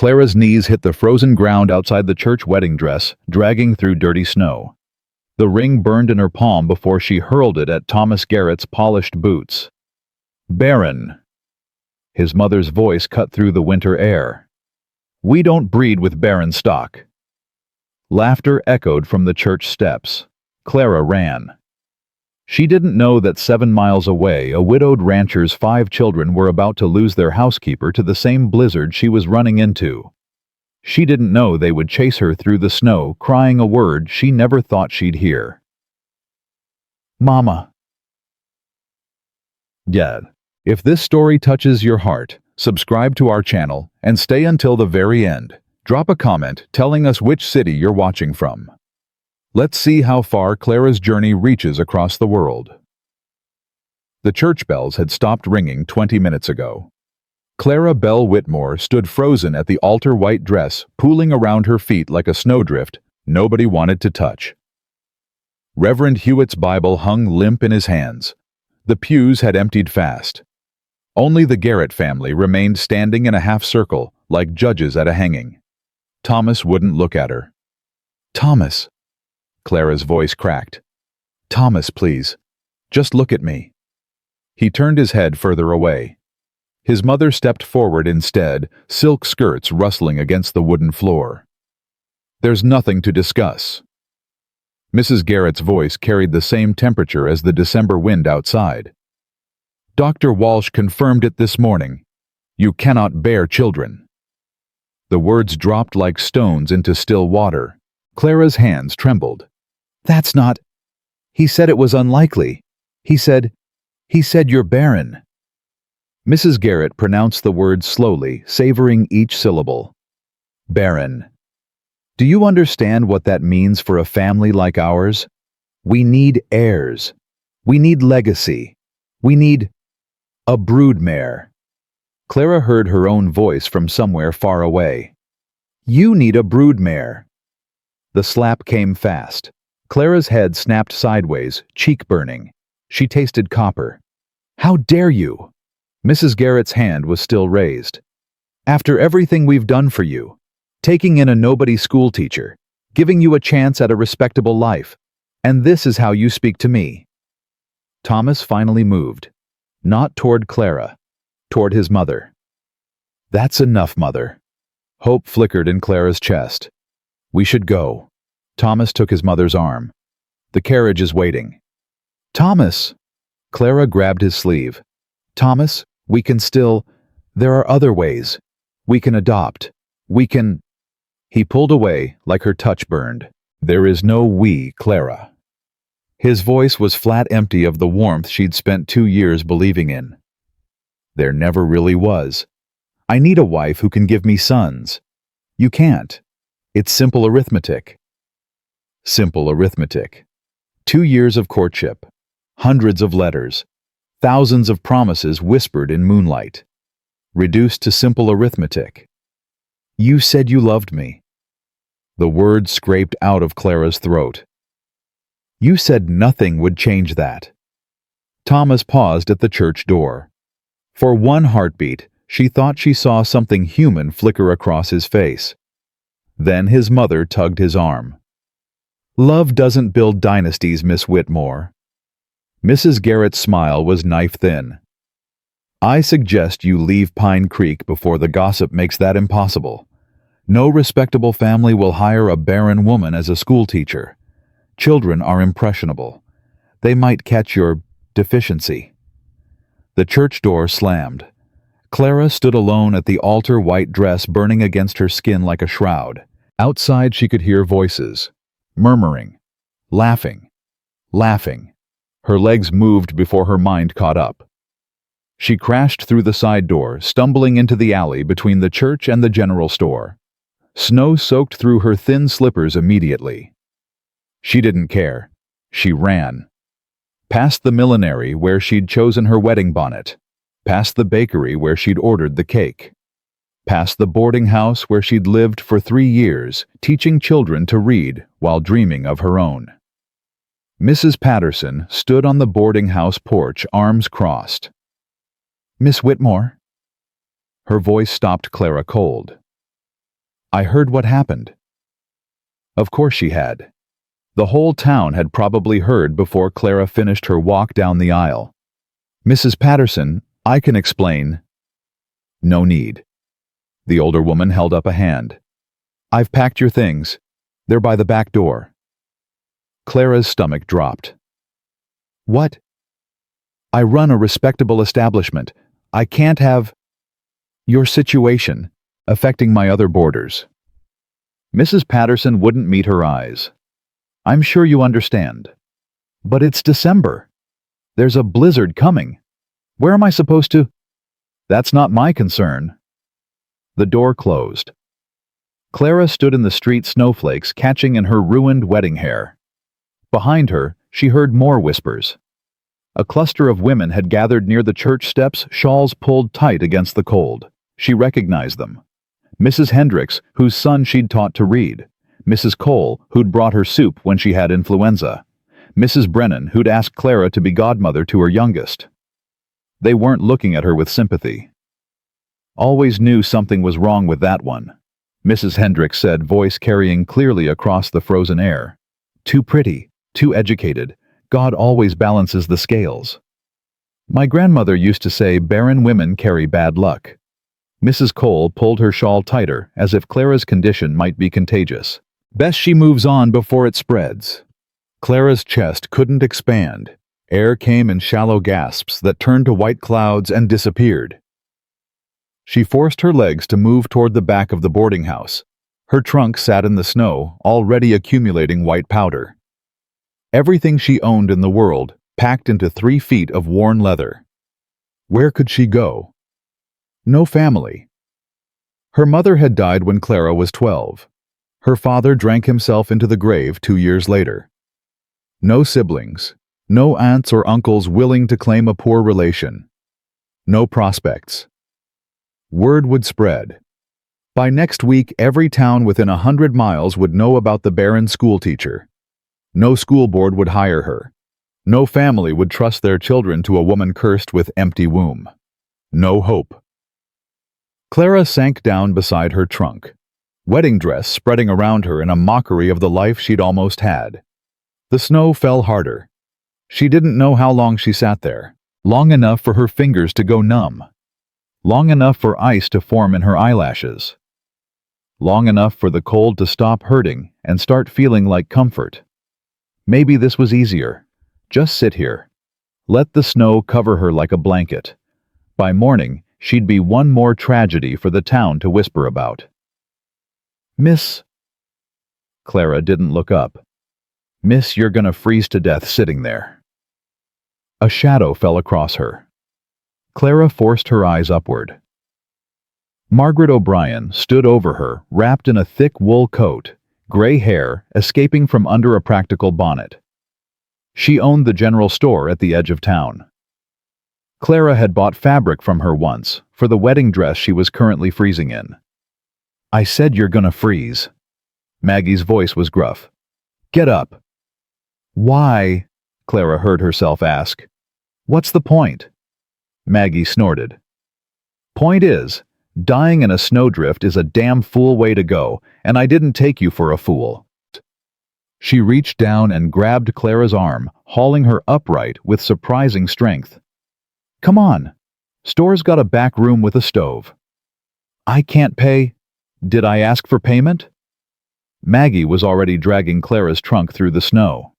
Clara's knees hit the frozen ground outside the church wedding dress, dragging through dirty snow. The ring burned in her palm before she hurled it at Thomas Garrett's polished boots. "Barren." His mother's voice cut through the winter air. "We don't breed with barren stock." Laughter echoed from the church steps. Clara ran. She didn't know that 7 miles away, a widowed rancher's 5 children were about to lose their housekeeper to the same blizzard she was running into. She didn't know they would chase her through the snow, crying a word she never thought she'd hear. "Mama." Dad, if this story touches your heart, subscribe to our channel and stay until the very end. Drop a comment telling us which city you're watching from. Let's see how far Clara's journey reaches across the world. The church bells had stopped ringing 20 minutes ago. Clara Belle Whitmore stood frozen at the altar white dress, pooling around her feet like a snowdrift nobody wanted to touch. Reverend Hewitt's Bible hung limp in his hands. The pews had emptied fast. Only the Garrett family remained standing in a half circle, like judges at a hanging. Thomas wouldn't look at her. "Thomas." Clara's voice cracked. "Thomas, please. Just look at me." He turned his head further away. His mother stepped forward instead, silk skirts rustling against the wooden floor. "There's nothing to discuss." Mrs. Garrett's voice carried the same temperature as the December wind outside. "Dr. Walsh confirmed it this morning. You cannot bear children." The words dropped like stones into still water. Clara's hands trembled. "That's not—" "He said it was unlikely. He said you're barren." Mrs. Garrett pronounced the words slowly, savoring each syllable. "Barren. Do you understand what that means for a family like ours? We need heirs. We need legacy. We need a broodmare." Clara heard her own voice from somewhere far away. "You need a broodmare." The slap came fast. Clara's head snapped sideways, cheek burning. She tasted copper. "How dare you?" Mrs. Garrett's hand was still raised. "After everything we've done for you, taking in a nobody schoolteacher, giving you a chance at a respectable life, and this is how you speak to me." Thomas finally moved. Not toward Clara, toward his mother. "That's enough, Mother." Hope flickered in Clara's chest. "We should go." Thomas took his mother's arm. "The carriage is waiting." "Thomas!" Clara grabbed his sleeve. "Thomas, we can still— there are other ways. We can adopt. We can—" He pulled away, like her touch burned. "There is no we, Clara." His voice was flat empty of the warmth she'd spent 2 years believing in. "There never really was. I need a wife who can give me sons. You can't. It's simple arithmetic." Simple arithmetic. 2 years of courtship. Hundreds of letters. Thousands of promises whispered in moonlight. Reduced to simple arithmetic. "You said you loved me." The word scraped out of Clara's throat. "You said nothing would change that." Thomas paused at the church door. For one heartbeat, she thought she saw something human flicker across his face. Then his mother tugged his arm. "Love doesn't build dynasties, Miss Whitmore." Mrs. Garrett's smile was knife-thin. "I suggest you leave Pine Creek before the gossip makes that impossible. No respectable family will hire a barren woman as a schoolteacher. Children are impressionable. They might catch your deficiency." The church door slammed. Clara stood alone at the altar white dress burning against her skin like a shroud. Outside she could hear voices. Murmuring. Laughing. Laughing. Her legs moved before her mind caught up. She crashed through the side door, stumbling into the alley between the church and the general store. Snow soaked through her thin slippers immediately. She didn't care. She ran. Past the millinery where she'd chosen her wedding bonnet. Past the bakery where she'd ordered the cake. Past the boarding house where she'd lived for 3 years, teaching children to read while dreaming of her own. Mrs. Patterson stood on the boarding house porch, arms crossed. "Miss Whitmore?" Her voice stopped Clara cold. I heard what happened. Of course she had. The whole town had probably heard before Clara finished her walk down the aisle. Mrs. Patterson, I can explain. No need. The older woman held up a hand. I've packed your things. They're by the back door. Clara's stomach dropped. What? I run a respectable establishment. I can't have your situation affecting my other boarders. Mrs. Patterson wouldn't meet her eyes. I'm sure you understand. But it's December. There's a blizzard coming. Where am I supposed to? That's not my concern. The door closed. Clara stood in the street, snowflakes catching in her ruined wedding hair. Behind her, she heard more whispers. A cluster of women had gathered near the church steps, shawls pulled tight against the cold. She recognized them. Mrs. Hendricks, whose son she'd taught to read. Mrs. Cole, who'd brought her soup when she had influenza. Mrs. Brennan, who'd asked Clara to be godmother to her youngest. They weren't looking at her with sympathy. Always knew something was wrong with that one, Mrs. Hendricks said, voice carrying clearly across the frozen air. Too pretty, too educated. God always balances the scales. My grandmother used to say barren women carry bad luck. Mrs. Cole pulled her shawl tighter, as if Clara's condition might be contagious. Best she moves on before it spreads. Clara's chest couldn't expand. Air came in shallow gasps that turned to white clouds and disappeared. She forced her legs to move toward the back of the boarding house. Her trunk sat in the snow, already accumulating white powder. Everything she owned in the world, packed into 3 feet of worn leather. Where could she go? No family. Her mother had died when Clara was 12. Her father drank himself into the grave 2 years later. No siblings. No aunts or uncles willing to claim a poor relation. No prospects. Word would spread. By next week, every town within 100 miles would know about the Barren schoolteacher. No school board would hire her. No family would trust their children to a woman cursed with empty womb. No hope. Clara sank down beside her trunk, wedding dress spreading around her in a mockery of the life she'd almost had. The snow fell harder. She didn't know how long she sat there. Long enough for her fingers to go numb. Long enough for ice to form in her eyelashes. Long enough for the cold to stop hurting and start feeling like comfort. Maybe this was easier. Just sit here. Let the snow cover her like a blanket. By morning, she'd be one more tragedy for the town to whisper about. Miss... Clara didn't look up. Miss, you're gonna freeze to death sitting there. A shadow fell across her. Clara forced her eyes upward. Margaret O'Brien stood over her, wrapped in a thick wool coat, gray hair escaping from under a practical bonnet. She owned the general store at the edge of town. Clara had bought fabric from her once for the wedding dress she was currently freezing in. I said you're gonna freeze. Maggie's voice was gruff. Get up. Why? Clara heard herself ask. What's the point? Maggie snorted. Point is, dying in a snowdrift is a damn fool way to go, and I didn't take you for a fool. She reached down and grabbed Clara's arm, hauling her upright with surprising strength. Come on. Store's got a back room with a stove. I can't pay. Did I ask for payment? Maggie was already dragging Clara's trunk through the snow.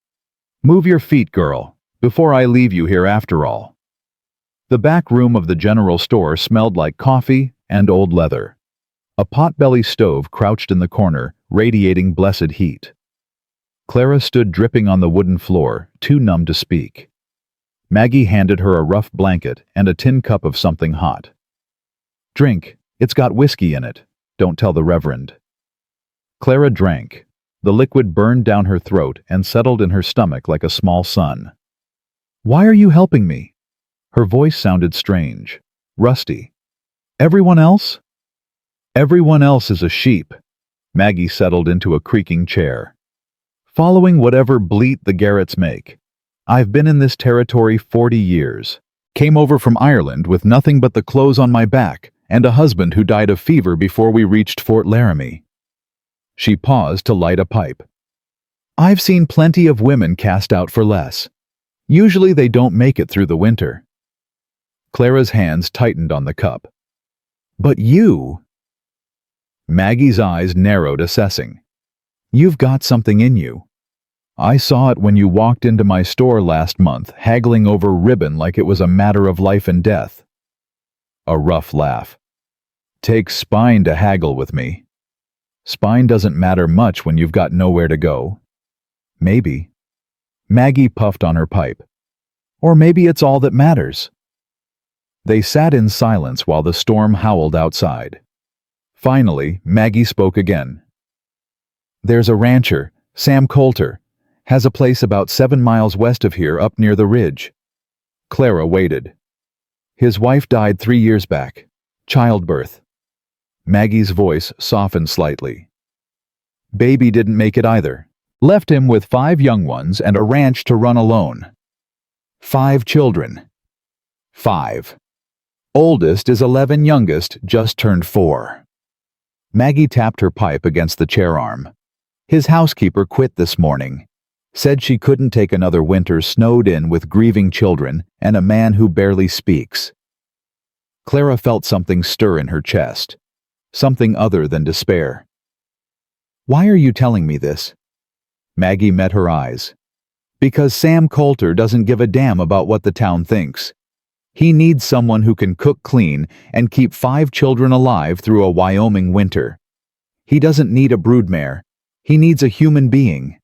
Move your feet, girl, before I leave you here after all. The back room of the general store smelled like coffee and old leather. A potbelly stove crouched in the corner, radiating blessed heat. Clara stood dripping on the wooden floor, too numb to speak. Maggie handed her a rough blanket and a tin cup of something hot. Drink, it's got whiskey in it. Don't tell the Reverend. Clara drank. The liquid burned down her throat and settled in her stomach like a small sun. Why are you helping me? Her voice sounded strange, rusty. Everyone else? Everyone else is a sheep. Maggie settled into a creaking chair. Following whatever bleat the Garretts make. I've been in this territory 40 years. Came over from Ireland with nothing but the clothes on my back and a husband who died of fever before we reached Fort Laramie. She paused to light a pipe. "I've seen plenty of women cast out for less. Usually they don't make it through the winter." Clara's hands tightened on the cup. "But you—" Maggie's eyes narrowed, assessing. "You've got something in you. I saw it when you walked into my store last month, haggling over ribbon like it was a matter of life and death." A rough laugh. "Takes spine to haggle with me. Spine doesn't matter much when you've got nowhere to go." "Maybe." Maggie puffed on her pipe. "Or maybe it's all that matters." They sat in silence while the storm howled outside. Finally, Maggie spoke again. "There's a rancher, Sam Coulter, has a place about 7 miles west of here up near the ridge." Clara waited. "His wife died 3 years back. Childbirth." Maggie's voice softened slightly. "Baby didn't make it either. Left him with 5 young ones and a ranch to run alone. 5 children. 5. Oldest is 11, youngest just turned 4. Maggie tapped her pipe against the chair arm. "His housekeeper quit this morning. Said she couldn't take another winter snowed in with grieving children and a man who barely speaks." Clara felt something stir in her chest. Something other than despair. "Why are you telling me this?" Maggie met her eyes. "Because Sam Coulter doesn't give a damn about what the town thinks. He needs someone who can cook clean and keep 5 children alive through a Wyoming winter. He doesn't need a broodmare. He needs a human being.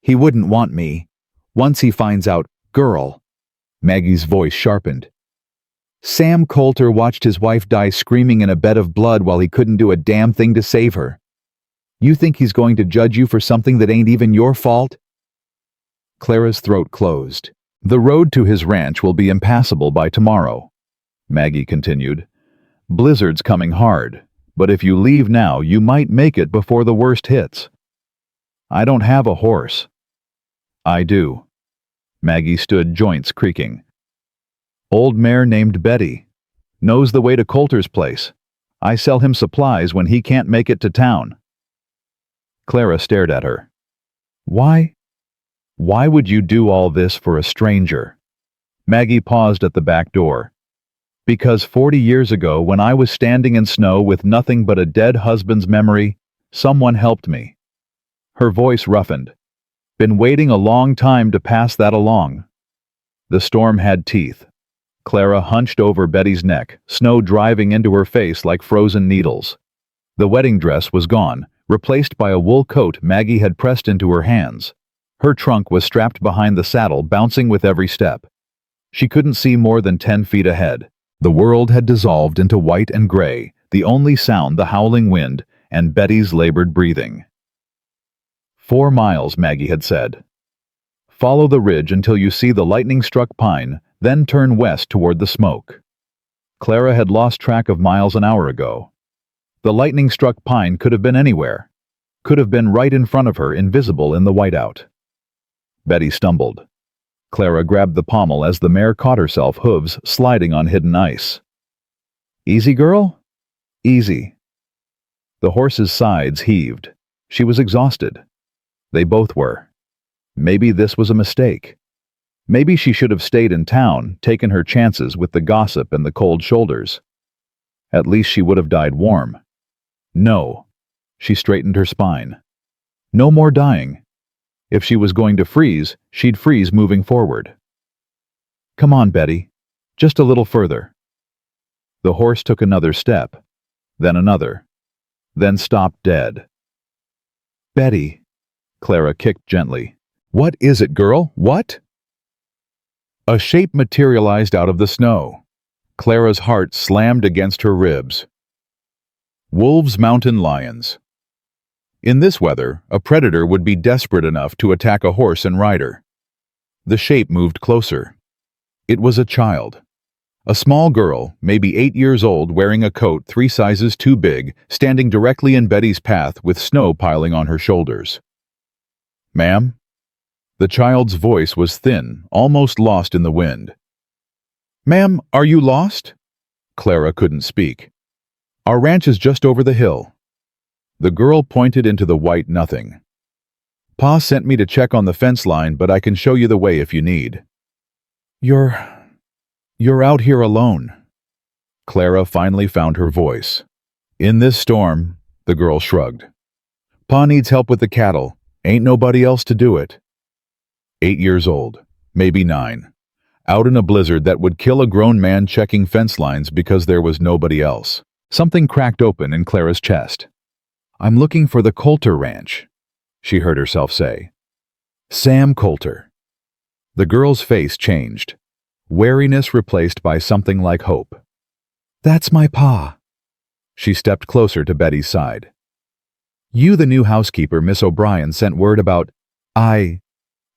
He wouldn't want me. Once he finds out, girl." Maggie's voice sharpened. "Sam Coulter watched his wife die screaming in a bed of blood while he couldn't do a damn thing to save her. You think he's going to judge you for something that ain't even your fault?" Clara's throat closed. "The road to his ranch will be impassable by tomorrow," Maggie continued. "Blizzard's coming hard, but if you leave now, you might make it before the worst hits." "I don't have a horse." "I do." Maggie stood, joints creaking. "Old mare named Betty. Knows the way to Coulter's place. I sell him supplies when he can't make it to town." Clara stared at her. Why would you do all this for a stranger?" Maggie paused at the back door. "Because 40 years ago, when I was standing in snow with nothing but a dead husband's memory, someone helped me." Her voice roughened. "Been waiting a long time to pass that along." The storm had teeth. Clara hunched over Betty's neck, snow driving into her face like frozen needles. The wedding dress was gone, replaced by a wool coat Maggie had pressed into her hands. Her trunk was strapped behind the saddle, bouncing with every step. She couldn't see more than 10 feet ahead. The world had dissolved into white and gray, the only sound the howling wind and Betty's labored breathing. 4 miles, Maggie had said. "Follow the ridge until you see the lightning-struck pine, then turn west toward the smoke." Clara had lost track of miles an hour ago. The lightning-struck pine could have been anywhere. Could have been right in front of her, invisible in the whiteout. Betty stumbled. Clara grabbed the pommel as the mare caught herself, hooves sliding on hidden ice. "Easy, girl? Easy." The horse's sides heaved. She was exhausted. They both were. Maybe this was a mistake. Maybe she should have stayed in town, taken her chances with the gossip and the cold shoulders. At least she would have died warm. No. She straightened her spine. No more dying. If she was going to freeze, she'd freeze moving forward. "Come on, Betty. Just a little further." The horse took another step, then another, then stopped dead. "Betty," Clara kicked gently. "What is it, girl? What?" A shape materialized out of the snow. Clara's heart slammed against her ribs. Wolves, mountain lions. In this weather, a predator would be desperate enough to attack a horse and rider. The shape moved closer. It was a child. A small girl, maybe 8 years old, wearing a coat 3 sizes too big, standing directly in Betty's path with snow piling on her shoulders. "Ma'am?" The child's voice was thin, almost lost in the wind. "Ma'am, are you lost?" Clara couldn't speak. "Our ranch is just over the hill." The girl pointed into the white nothing. Pa sent me to check on the fence line, but I can show you the way if you need. You're out here alone. Clara finally found her voice. In this storm, the girl shrugged. Pa needs help with the cattle. Ain't nobody else to do it. 8 years old, maybe 9. Out in a blizzard that would kill a grown man checking fence lines because there was nobody else. Something cracked open in Clara's chest. I'm looking for the Coulter Ranch, she heard herself say. Sam Coulter. The girl's face changed, wariness replaced by something like hope. That's my pa. She stepped closer to Betty's side. You, the new housekeeper, Miss O'Brien, sent word about...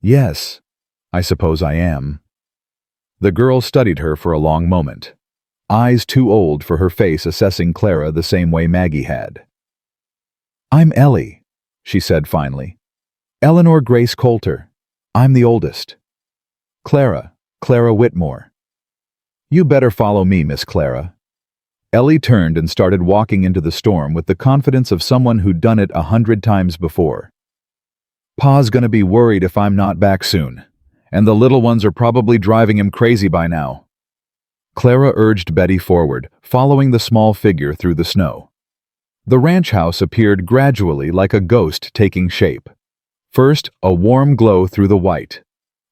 Yes, I suppose I am. The girl studied her for a long moment, eyes too old for her face assessing Clara the same way Maggie had. I'm Ellie, she said finally. Eleanor Grace Coulter. I'm the oldest. Clara Whitmore. You better follow me, Miss Clara. Ellie turned and started walking into the storm with the confidence of someone who'd done it 100 times before. Pa's gonna be worried if I'm not back soon, and the little ones are probably driving him crazy by now. Clara urged Betty forward, following the small figure through the snow. The ranch house appeared gradually like a ghost taking shape. First, a warm glow through the white,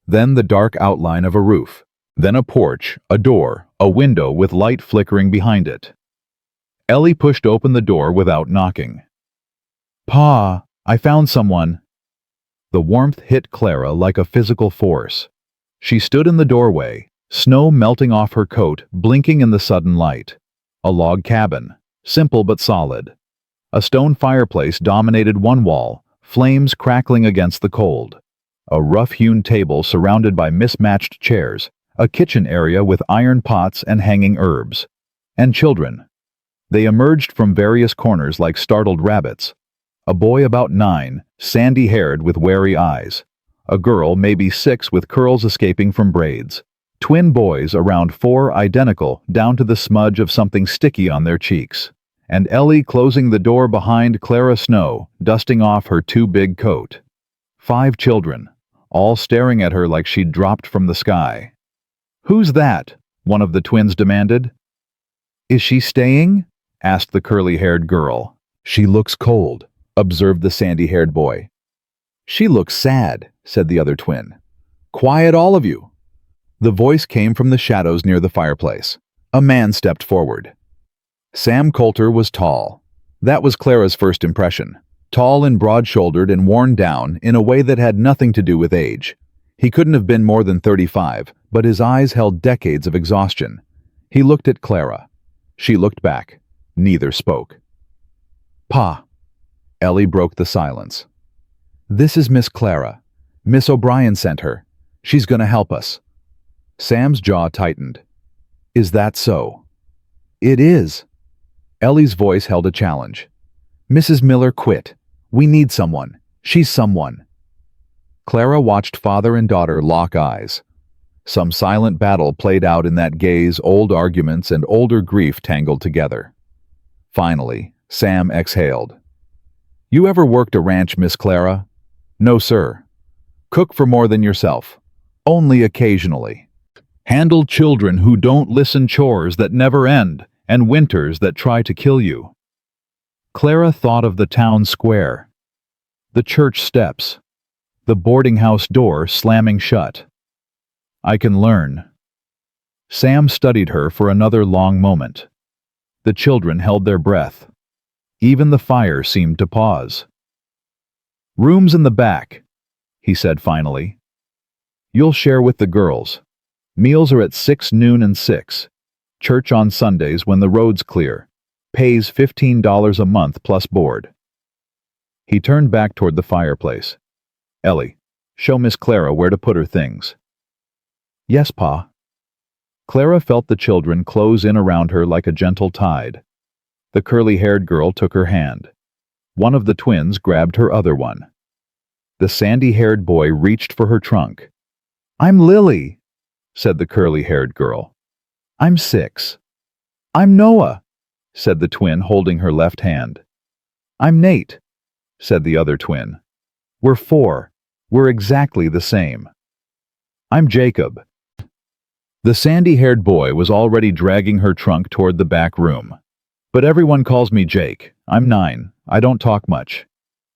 then the dark outline of a roof, then a porch, a door, a window with light flickering behind it. Ellie pushed open the door without knocking. Pa, I found someone. The warmth hit Clara like a physical force. She stood in the doorway, snow melting off her coat, blinking in the sudden light. A log cabin, simple but solid. A stone fireplace dominated one wall, flames crackling against the cold. A rough-hewn table surrounded by mismatched chairs, a kitchen area with iron pots and hanging herbs. And children. They emerged from various corners like startled rabbits. A boy about 9, sandy-haired with wary eyes. A girl maybe 6 with curls escaping from braids. Twin boys around 4 identical down to the smudge of something sticky on their cheeks. And Ellie closing the door behind Clara Snow, dusting off her too big coat. 5 children, all staring at her like she'd dropped from the sky. Who's that? One of the twins demanded. Is she staying? Asked the curly-haired girl. She looks cold, observed the sandy-haired boy. She looks sad, said the other twin. Quiet, all of you. The voice came from the shadows near the fireplace. A man stepped forward. Sam Coulter was tall. That was Clara's first impression. Tall and broad-shouldered and worn down in a way that had nothing to do with age. He couldn't have been more than 35, but his eyes held decades of exhaustion. He looked at Clara. She looked back. Neither spoke. Pa. Ellie broke the silence. This is Miss Clara. Miss O'Brien sent her. She's gonna help us. Sam's jaw tightened. Is that so? It is. Ellie's voice held a challenge. Mrs. Miller quit. We need someone. She's someone. Clara watched father and daughter lock eyes. Some silent battle played out in that gaze, old arguments and older grief tangled together. Finally, Sam exhaled. You ever worked a ranch, Miss Clara? No, sir. Cook for more than yourself. Only occasionally. Handle children who don't listen, chores that never end, and winters that try to kill you. Clara thought of the town square, the church steps, the boarding house door slamming shut. I can learn. Sam studied her for another long moment. The children held their breath. Even the fire seemed to pause. Rooms in the back, he said finally. You'll share with the girls. Meals are at 6 noon and 6. Church on Sundays when the road's clear. Pays $15 a month plus board. He turned back toward the fireplace. Ellie, show Miss Clara where to put her things. Yes, Pa. Clara felt the children close in around her like a gentle tide. The curly-haired girl took her hand. One of the twins grabbed her other one. The sandy-haired boy reached for her trunk. I'm Lily, said the curly-haired girl. I'm 6. I'm Noah, said the twin holding her left hand. I'm Nate, said the other twin. We're 4. We're exactly the same. I'm Jacob. The sandy-haired boy was already dragging her trunk toward the back room. But everyone calls me Jake. I'm 9. I don't talk much.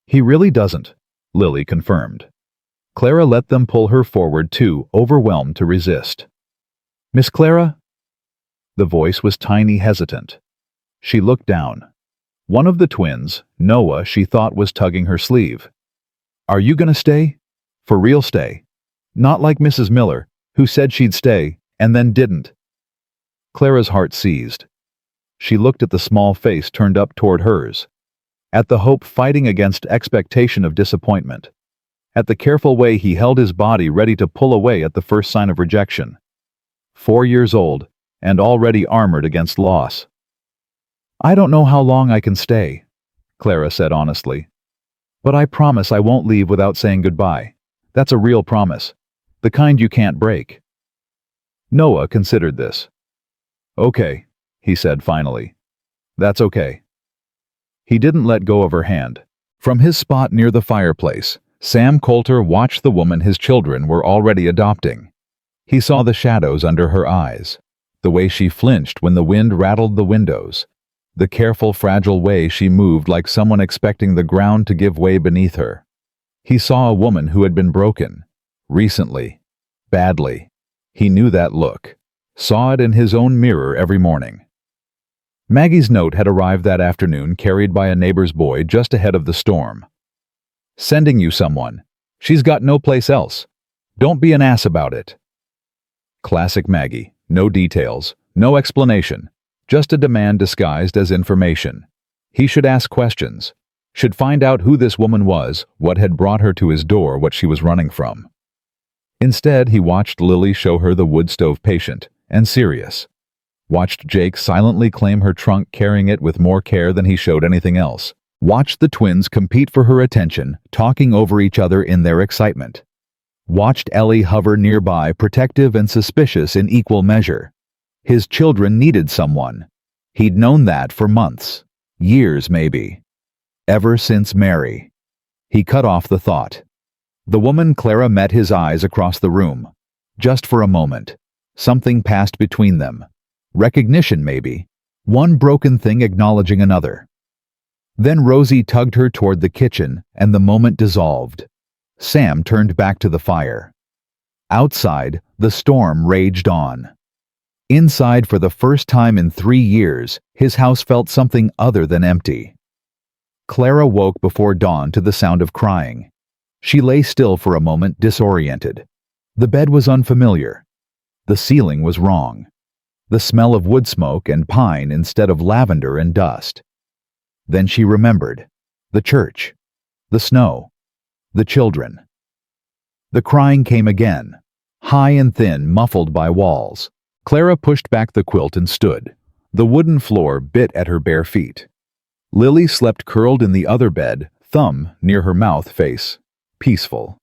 He really doesn't, Lily confirmed. Clara let them pull her forward too, overwhelmed to resist. Miss Clara? The voice was tiny, hesitant. She looked down. One of the twins, Noah, she thought was tugging her sleeve. Are you gonna stay? For real stay? Not like Mrs. Miller, who said she'd stay, and then didn't. Clara's heart seized. She looked at the small face turned up toward hers. At the hope fighting against expectation of disappointment. At the careful way he held his body ready to pull away at the first sign of rejection. 4 years old, and already armored against loss. I don't know how long I can stay, Clara said honestly. But I promise I won't leave without saying goodbye. That's a real promise. The kind you can't break. Noah considered this. Okay, he said finally. That's okay. He didn't let go of her hand. From his spot near the fireplace, Sam Coulter watched the woman his children were already adopting. He saw the shadows under her eyes, the way she flinched when the wind rattled the windows, the careful, fragile way she moved like someone expecting the ground to give way beneath her. He saw a woman who had been broken, recently, badly. He knew that look, saw it in his own mirror every morning. Maggie's note had arrived that afternoon, carried by a neighbor's boy just ahead of the storm. Sending you someone. She's got no place else. Don't be an ass about it. Classic Maggie. No details, no explanation. Just a demand disguised as information. He should ask questions. Should find out who this woman was, what had brought her to his door, what she was running from. Instead, he watched Lily show her the wood stove patient, and serious. Watched Jake silently claim her trunk, carrying it with more care than he showed anything else. Watched the twins compete for her attention, talking over each other in their excitement. Watched Ellie hover nearby, protective and suspicious in equal measure. His children needed someone. He'd known that for months. Years, maybe. Ever since Mary. He cut off the thought. The woman Clara met his eyes across the room. Just for a moment. Something passed between them. Recognition, maybe. One broken thing acknowledging another. Then Rosie tugged her toward the kitchen, and the moment dissolved. Sam turned back to the fire. Outside, the storm raged on. Inside, for the first time in 3 years, his house felt something other than empty. Clara woke before dawn to the sound of crying. She lay still for a moment, disoriented. The bed was unfamiliar. The ceiling was wrong. The smell of wood smoke and pine instead of lavender and dust. Then she remembered. The church. The snow. The children. The crying came again, high and thin, muffled by walls. Clara pushed back the quilt and stood. The wooden floor bit at her bare feet. Lily slept curled in the other bed, thumb near her mouth face, peaceful.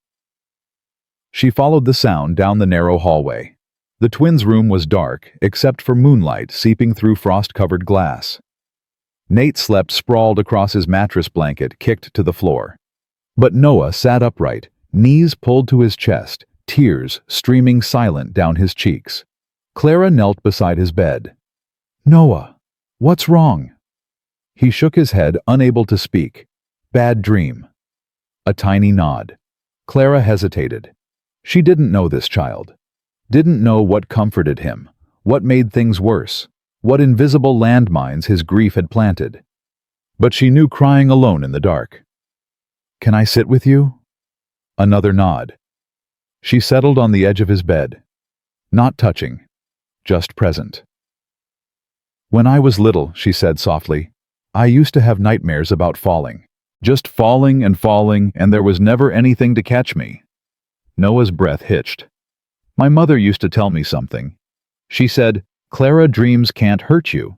She followed the sound down the narrow hallway. The twins' room was dark, except for moonlight seeping through frost-covered glass. Nate slept sprawled across his mattress blanket, kicked to the floor. But Noah sat upright, knees pulled to his chest, tears streaming silent down his cheeks. Clara knelt beside his bed. Noah, what's wrong? He shook his head, unable to speak. Bad dream. A tiny nod. Clara hesitated. She didn't know this child. Didn't know what comforted him, what made things worse, what invisible landmines his grief had planted. But she knew crying alone in the dark. Can I sit with you? Another nod. She settled on the edge of his bed. Not touching, just present. When I was little, she said softly, I used to have nightmares about falling. Just falling, and there was never anything to catch me. Noah's breath hitched. My mother used to tell me something. She said, Clara, dreams can't hurt you.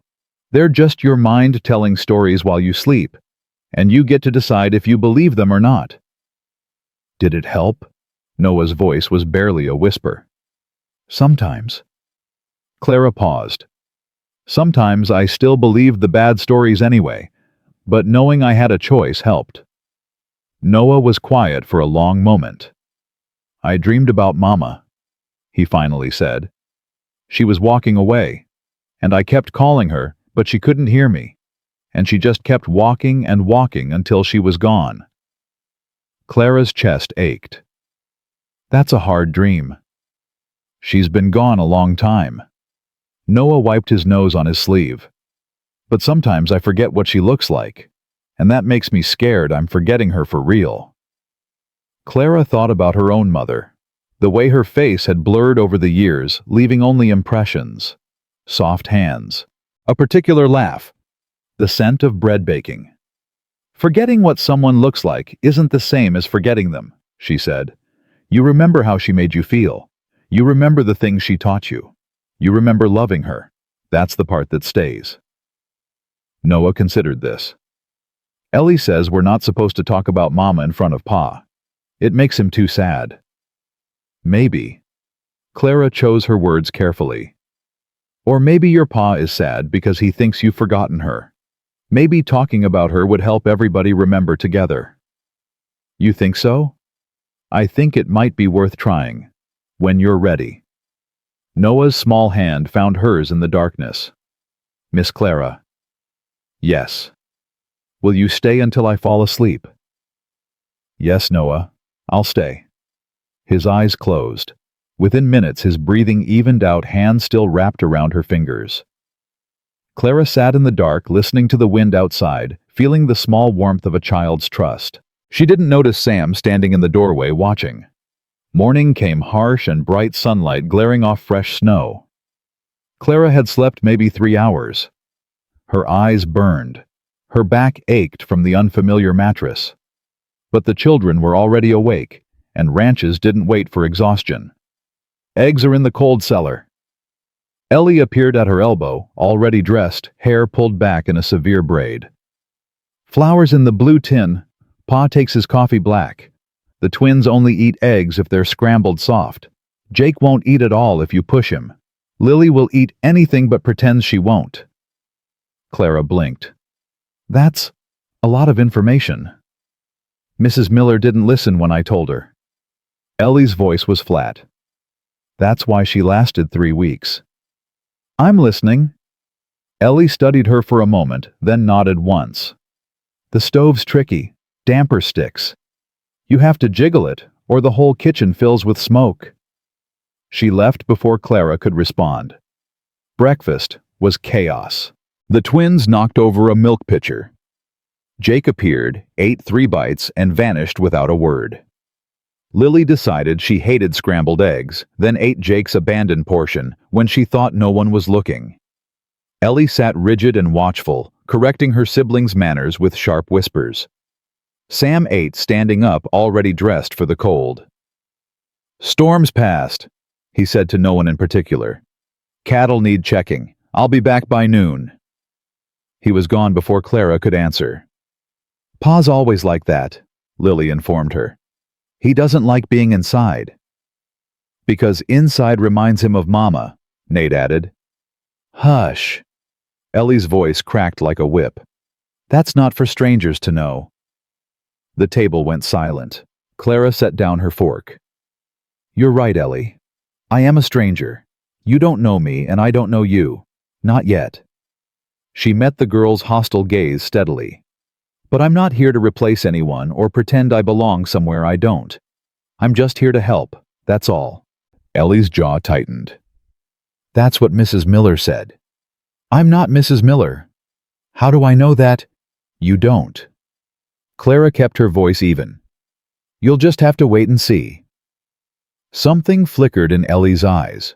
They're just your mind telling stories while you sleep, and you get to decide if you believe them or not. Did it help? Noah's voice was barely a whisper. Sometimes. Clara paused. Sometimes I still believed the bad stories anyway, but knowing I had a choice helped. Noah was quiet for a long moment. "I dreamed about Mama," he finally said. "She was walking away, and I kept calling her, but she couldn't hear me, and she just kept walking and walking until she was gone." Clara's chest ached. "That's a hard dream." "She's been gone a long time." Noah wiped his nose on his sleeve. "But sometimes I forget what she looks like, and that makes me scared I'm forgetting her for real." Clara thought about her own mother, the way her face had blurred over the years, leaving only impressions. Soft hands, a particular laugh, the scent of bread baking. "Forgetting what someone looks like isn't the same as forgetting them," she said. "You remember how she made you feel. You remember the things she taught you. You remember loving her. That's the part that stays." Noah considered this. "Ellie says we're not supposed to talk about Mama in front of Pa. It makes him too sad." "Maybe." Clara chose her words carefully. "Or maybe your Pa is sad because he thinks you've forgotten her. Maybe talking about her would help everybody remember together." "You think so?" "I think it might be worth trying. When you're ready." Noah's small hand found hers in the darkness. "Miss Clara." "Yes." "Will you stay until I fall asleep?" "Yes, Noah. I'll stay." His eyes closed. Within minutes his breathing evened out, hands still wrapped around her fingers. Clara sat in the dark, listening to the wind outside, feeling the small warmth of a child's trust. She didn't notice Sam standing in the doorway watching. Morning came, harsh and bright sunlight glaring off fresh snow. Clara had slept maybe 3 hours. Her eyes burned. Her back ached from the unfamiliar mattress. But the children were already awake, and ranches didn't wait for exhaustion. "Eggs are in the cold cellar." Ellie appeared at her elbow, already dressed, hair pulled back in a severe braid. "Flowers in the blue tin. Pa takes his coffee black. The twins only eat eggs if they're scrambled soft. Jake won't eat at all if you push him. Lily will eat anything but pretends she won't." Clara blinked. "That's a lot of information." "Mrs. Miller didn't listen when I told her." Ellie's voice was flat. "That's why she lasted 3 weeks." "I'm listening." Ellie studied her for a moment, then nodded once. "The stove's tricky. Damper sticks. You have to jiggle it, or the whole kitchen fills with smoke." She left before Clara could respond. Breakfast was chaos. The twins knocked over a milk pitcher. Jake appeared, ate 3 bites, and vanished without a word. Lily decided she hated scrambled eggs, then ate Jake's abandoned portion when she thought no one was looking. Ellie sat rigid and watchful, correcting her siblings' manners with sharp whispers. Sam ate standing up, already dressed for the cold. "Storm's passed," he said to no one in particular. "Cattle need checking. I'll be back by noon." He was gone before Clara could answer. "Pa's always like that," Lily informed her. "He doesn't like being inside." "Because inside reminds him of Mama," Nate added. "Hush." Ellie's voice cracked like a whip. "That's not for strangers to know." The table went silent. Clara set down her fork. "You're right, Ellie. I am a stranger. You don't know me, and I don't know you. Not yet." She met the girl's hostile gaze steadily. "But I'm not here to replace anyone or pretend I belong somewhere I don't. I'm just here to help, that's all." Ellie's jaw tightened. "That's what Mrs. Miller said." "I'm not Mrs. Miller." "How do I know that?" "You don't." Clara kept her voice even. "You'll just have to wait and see." Something flickered in Ellie's eyes.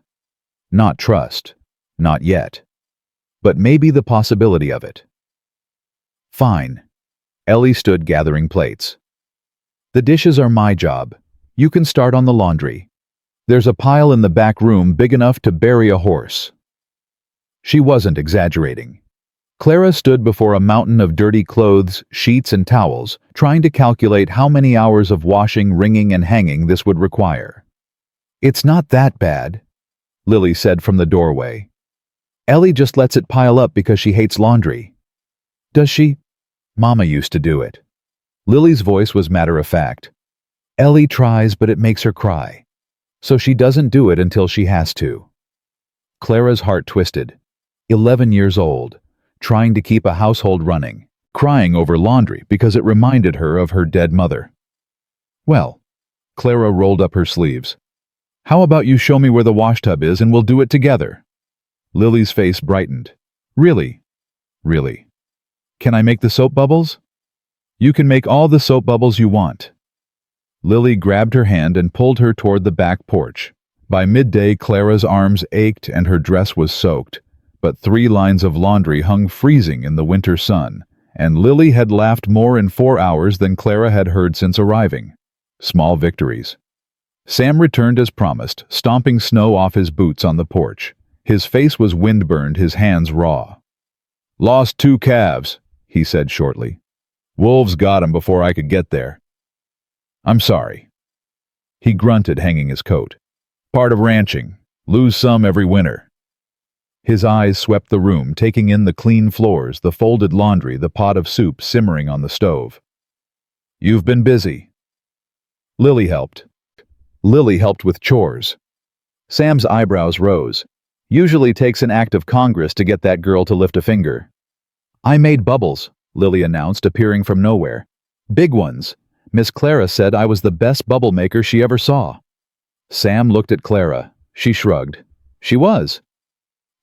Not trust. Not yet. But maybe the possibility of it. "Fine." Ellie stood gathering plates. "The dishes are my job. You can start on the laundry. There's a pile in the back room big enough to bury a horse." She wasn't exaggerating. Clara stood before a mountain of dirty clothes, sheets, and towels, trying to calculate how many hours of washing, wringing, and hanging this would require. "It's not that bad," Lily said from the doorway. "Ellie just lets it pile up because she hates laundry." "Does she?" Mama used to do it. Lily's voice was matter-of-fact. Ellie tries, but it makes her cry. So she doesn't do it until she has to. Clara's heart twisted. 11 years old, trying to keep a household running, crying over laundry because it reminded her of her dead mother. Well, Clara rolled up her sleeves. How about you show me where the washtub is and we'll do it together? Lily's face brightened. Really? Really? Can I make the soap bubbles? You can make all the soap bubbles you want. Lily grabbed her hand and pulled her toward the back porch. By midday, Clara's arms ached and her dress was soaked, but 3 lines of laundry hung freezing in the winter sun, and Lily had laughed more in 4 hours than Clara had heard since arriving. Small victories. Sam returned as promised, stomping snow off his boots on the porch. His face was windburned, his hands raw. Lost 2 calves, he said shortly. Wolves got 'em before I could get there. I'm sorry. He grunted, hanging his coat. Part of ranching. Lose some every winter. His eyes swept the room, taking in the clean floors, the folded laundry, the pot of soup simmering on the stove. You've been busy. Lily helped. Lily helped with chores. Sam's eyebrows rose. Usually takes an act of Congress to get that girl to lift a finger. I made bubbles, Lily announced, appearing from nowhere. Big ones. Miss Clara said I was the best bubble maker she ever saw. Sam looked at Clara. She shrugged. She was.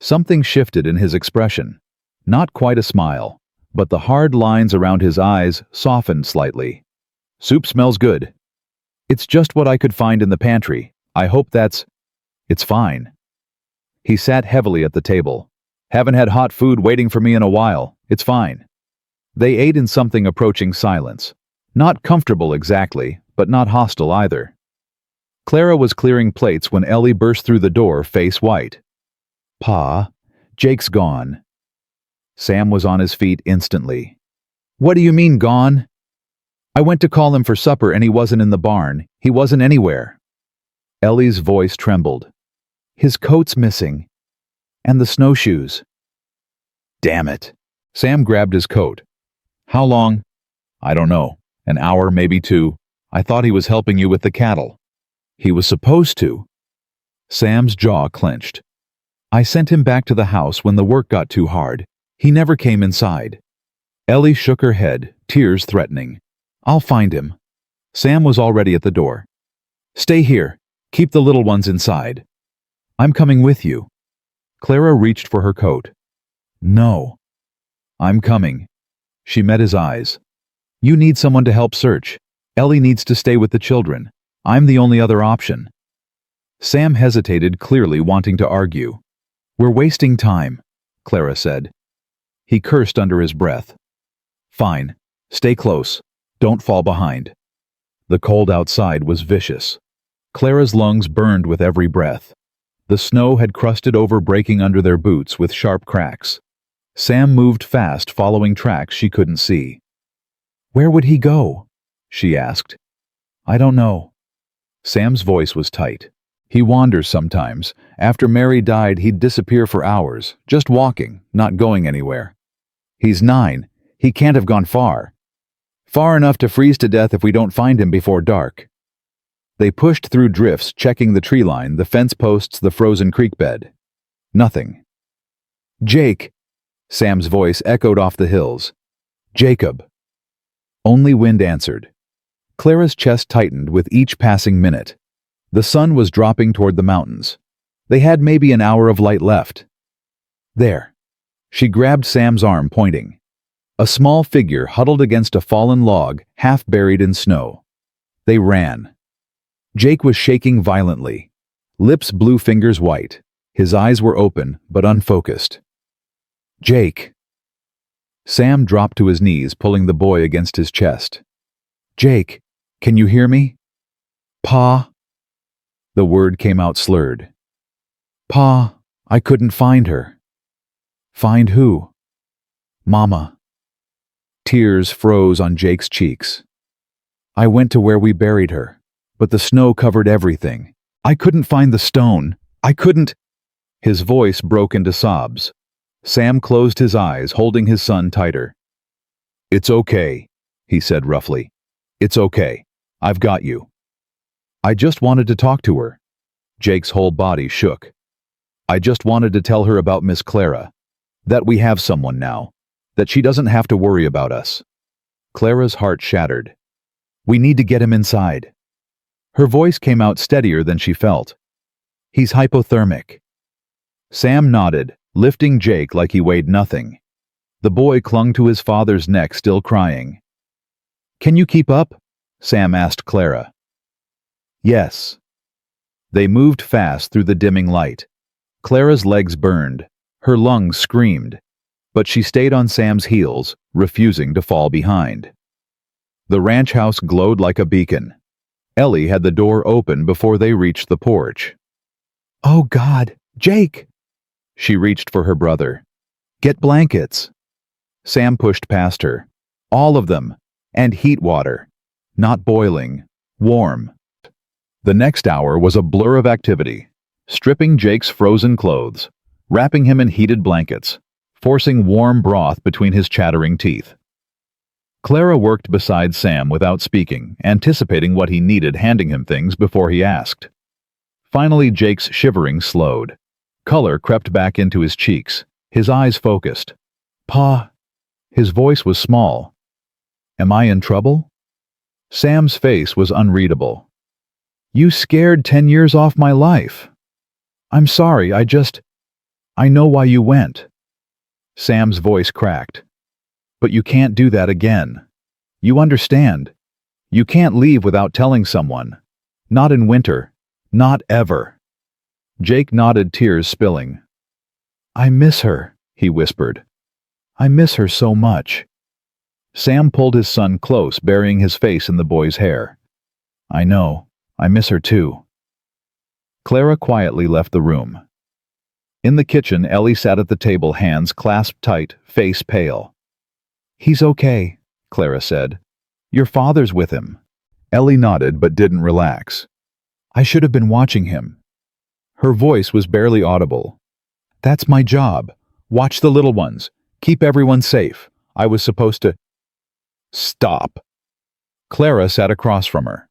Something shifted in his expression. Not quite a smile, but the hard lines around his eyes softened slightly. Soup smells good. It's just what I could find in the pantry. I hope that's... It's fine. He sat heavily at the table. Haven't had hot food waiting for me in a while. It's fine. They ate in something approaching silence. Not comfortable exactly, but not hostile either. Clara was clearing plates when Ellie burst through the door, face white. Pa, Jake's gone. Sam was on his feet instantly. What do you mean, gone? I went to call him for supper and he wasn't in the barn. He wasn't anywhere. Ellie's voice trembled. His coat's missing. And the snowshoes. Damn it. Sam grabbed his coat. How long? I don't know. An hour, maybe 2. I thought he was helping you with the cattle. He was supposed to. Sam's jaw clenched. I sent him back to the house when the work got too hard. He never came inside. Ellie shook her head, tears threatening. I'll find him. Sam was already at the door. Stay here. Keep the little ones inside. I'm coming with you. Clara reached for her coat. No. I'm coming. She met his eyes. You need someone to help search. Ellie needs to stay with the children. I'm the only other option. Sam hesitated, clearly wanting to argue. We're wasting time, Clara said. He cursed under his breath. Fine. Stay close. Don't fall behind. The cold outside was vicious. Clara's lungs burned with every breath. The snow had crusted over, breaking under their boots with sharp cracks. Sam moved fast, following tracks she couldn't see. Where would he go? She asked. I don't know. Sam's voice was tight. He wanders sometimes. After Mary died, he'd disappear for hours, just walking, not going anywhere. He's 9. He can't have gone far. Far enough to freeze to death if we don't find him before dark. They pushed through drifts, checking the tree line, the fence posts, the frozen creek bed. Nothing. Jake! Sam's voice echoed off the hills. Jacob. Only wind answered. Clara's chest tightened with each passing minute. The sun was dropping toward the mountains. They had maybe an hour of light left. There. She grabbed Sam's arm, pointing. A small figure huddled against a fallen log, half buried in snow. They ran. Jake was shaking violently. Lips blue, fingers white. His eyes were open, but unfocused. Jake. Sam dropped to his knees, pulling the boy against his chest. Jake, can you hear me? Pa? The word came out slurred. Pa, I couldn't find her. Find who? Mama. Tears froze on Jake's cheeks. I went to where we buried her, but the snow covered everything. I couldn't find the stone. I couldn't... His voice broke into sobs. Sam closed his eyes, holding his son tighter. "It's okay," he said roughly. "It's okay. I've got you." "I just wanted to talk to her." Jake's whole body shook. "I just wanted to tell her about Miss Clara. That we have someone now. That she doesn't have to worry about us." Clara's heart shattered. "We need to get him inside." Her voice came out steadier than she felt. "He's hypothermic." Sam nodded, lifting Jake like he weighed nothing. The boy clung to his father's neck, still crying. "Can you keep up?" Sam asked Clara. "Yes." They moved fast through the dimming light. Clara's legs burned, her lungs screamed, but she stayed on Sam's heels, refusing to fall behind. The ranch house glowed like a beacon. Ellie had the door open before they reached the porch. "Oh God, Jake!" She reached for her brother. "Get blankets." Sam pushed past her. "All of them. And heat water. Not boiling. Warm." The next hour was a blur of activity. Stripping Jake's frozen clothes, wrapping him in heated blankets, forcing warm broth between his chattering teeth. Clara worked beside Sam without speaking, anticipating what he needed, handing him things before he asked. Finally, Jake's shivering slowed. Color crept back into his cheeks, his eyes focused. "Pa." His voice was small. "Am I in trouble?" Sam's face was unreadable. "You scared 10 years off my life. I'm sorry, I know why you went." Sam's voice cracked. "But you can't do that again. You understand. You can't leave without telling someone. Not in winter. Not ever." Jake nodded, tears spilling. "I miss her," he whispered. "I miss her so much." Sam pulled his son close, burying his face in the boy's hair. "I know. I miss her too." Clara quietly left the room. In the kitchen, Ellie sat at the table, hands clasped tight, face pale. "He's okay," Clara said. "Your father's with him." Ellie nodded but didn't relax. "I should have been watching him." Her voice was barely audible. "That's my job. Watch the little ones. Keep everyone safe. I was supposed to—" "Stop." Clara sat across from her.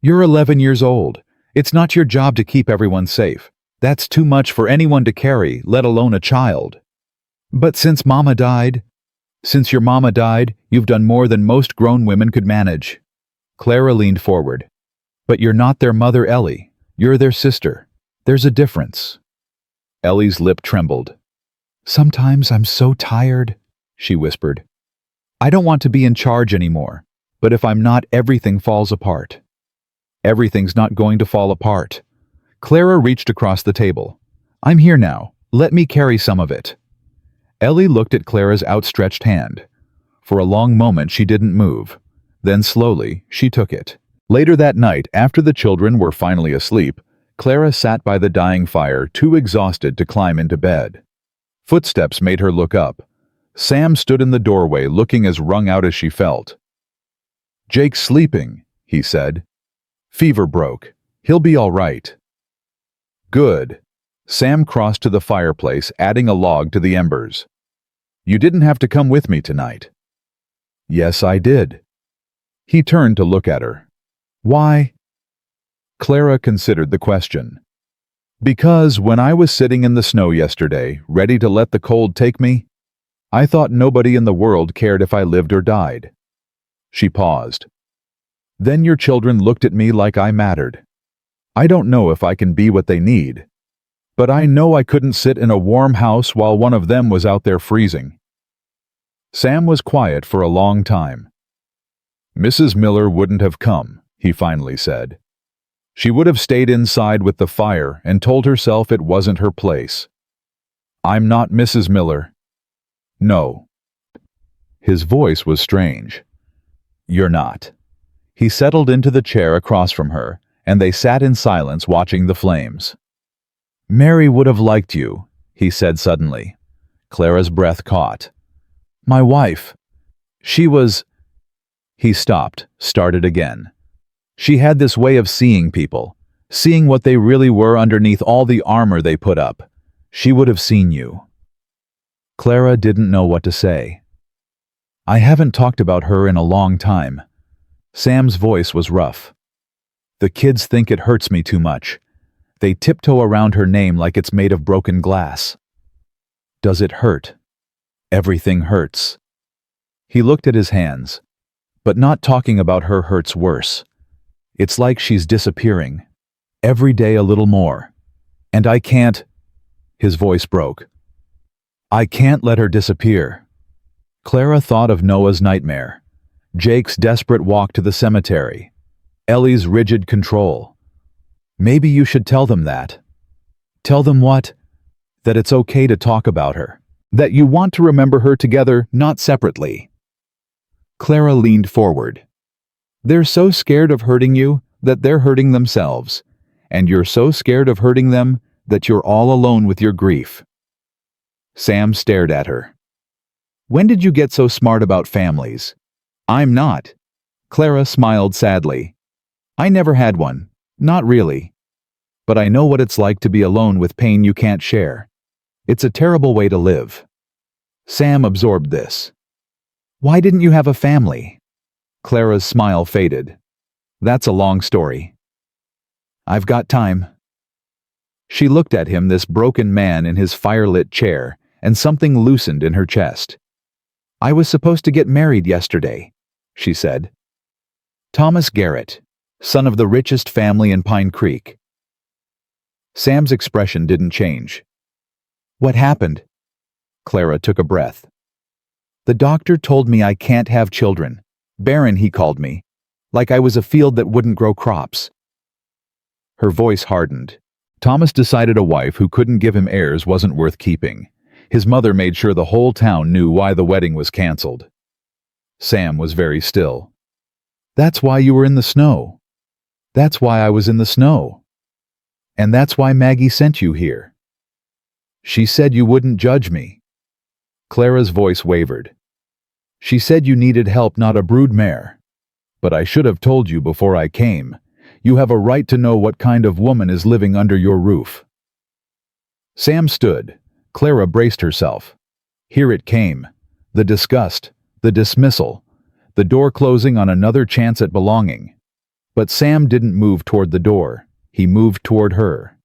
"You're 11 years old. It's not your job to keep everyone safe. That's too much for anyone to carry, let alone a child. But since your mama died, you've done more than most grown women could manage." Clara leaned forward. "But you're not their mother, Ellie. You're their sister. There's a difference." Ellie's lip trembled. "Sometimes I'm so tired," she whispered. "I don't want to be in charge anymore, but if I'm not, everything falls apart." "Everything's not going to fall apart." Clara reached across the table. "I'm here now. Let me carry some of it." Ellie looked at Clara's outstretched hand. For a long moment she didn't move. Then slowly, she took it. Later that night, after the children were finally asleep, Clara sat by the dying fire, too exhausted to climb into bed. Footsteps made her look up. Sam stood in the doorway, looking as wrung out as she felt. "Jake's sleeping," he said. "Fever broke. He'll be all right." "Good." Sam crossed to the fireplace, adding a log to the embers. "You didn't have to come with me tonight." "Yes, I did." He turned to look at her. "Why?" Clara considered the question. "Because when I was sitting in the snow yesterday, ready to let the cold take me, I thought nobody in the world cared if I lived or died." She paused. "Then your children looked at me like I mattered. I don't know if I can be what they need, but I know I couldn't sit in a warm house while one of them was out there freezing." Sam was quiet for a long time. "Mrs. Miller wouldn't have come," he finally said. "She would have stayed inside with the fire and told herself it wasn't her place. I'm not Mrs. Miller." "No." His voice was strange. "You're not." He settled into the chair across from her, and they sat in silence watching the flames. "Mary would have liked you," he said suddenly. Clara's breath caught. "My wife. She was—" He stopped, started again. "She had this way of seeing people, seeing what they really were underneath all the armor they put up. She would have seen you." Clara didn't know what to say. I haven't talked about her in a long time. Sam's voice was rough. The kids think it hurts me too much. They tiptoe around her name like it's made of broken glass. Does it hurt? Everything hurts. He looked at his hands. But not talking about her hurts worse. It's like she's disappearing. Every day a little more. And I can't... His voice broke. I can't let her disappear. Clara thought of Noah's nightmare. Jake's desperate walk to the cemetery. Ellie's rigid control. Maybe you should tell them that. Tell them what? That it's okay to talk about her. That you want to remember her together, not separately. Clara leaned forward. They're so scared of hurting you that they're hurting themselves. And you're so scared of hurting them that you're all alone with your grief. Sam stared at her. When did you get so smart about families? I'm not. Clara smiled sadly. I never had one. Not really. But I know what it's like to be alone with pain you can't share. It's a terrible way to live. Sam absorbed this. Why didn't you have a family? Clara's smile faded. That's a long story. I've got time. She looked at him, this broken man in his firelit chair, and something loosened in her chest. I was supposed to get married yesterday, she said. Thomas Garrett, son of the richest family in Pine Creek. Sam's expression didn't change. What happened? Clara took a breath. The doctor told me I can't have children. Barren, he called me. Like I was a field that wouldn't grow crops. Her voice hardened. Thomas decided a wife who couldn't give him heirs wasn't worth keeping. His mother made sure the whole town knew why the wedding was canceled. Sam was very still. That's why you were in the snow. That's why I was in the snow. And that's why Maggie sent you here. She said you wouldn't judge me. Clara's voice wavered. She said you needed help, not a broodmare. But I should have told you before I came. You have a right to know what kind of woman is living under your roof. Sam stood. Clara braced herself. Here it came. The disgust, the dismissal, the door closing on another chance at belonging. But Sam didn't move toward the door. He moved toward her.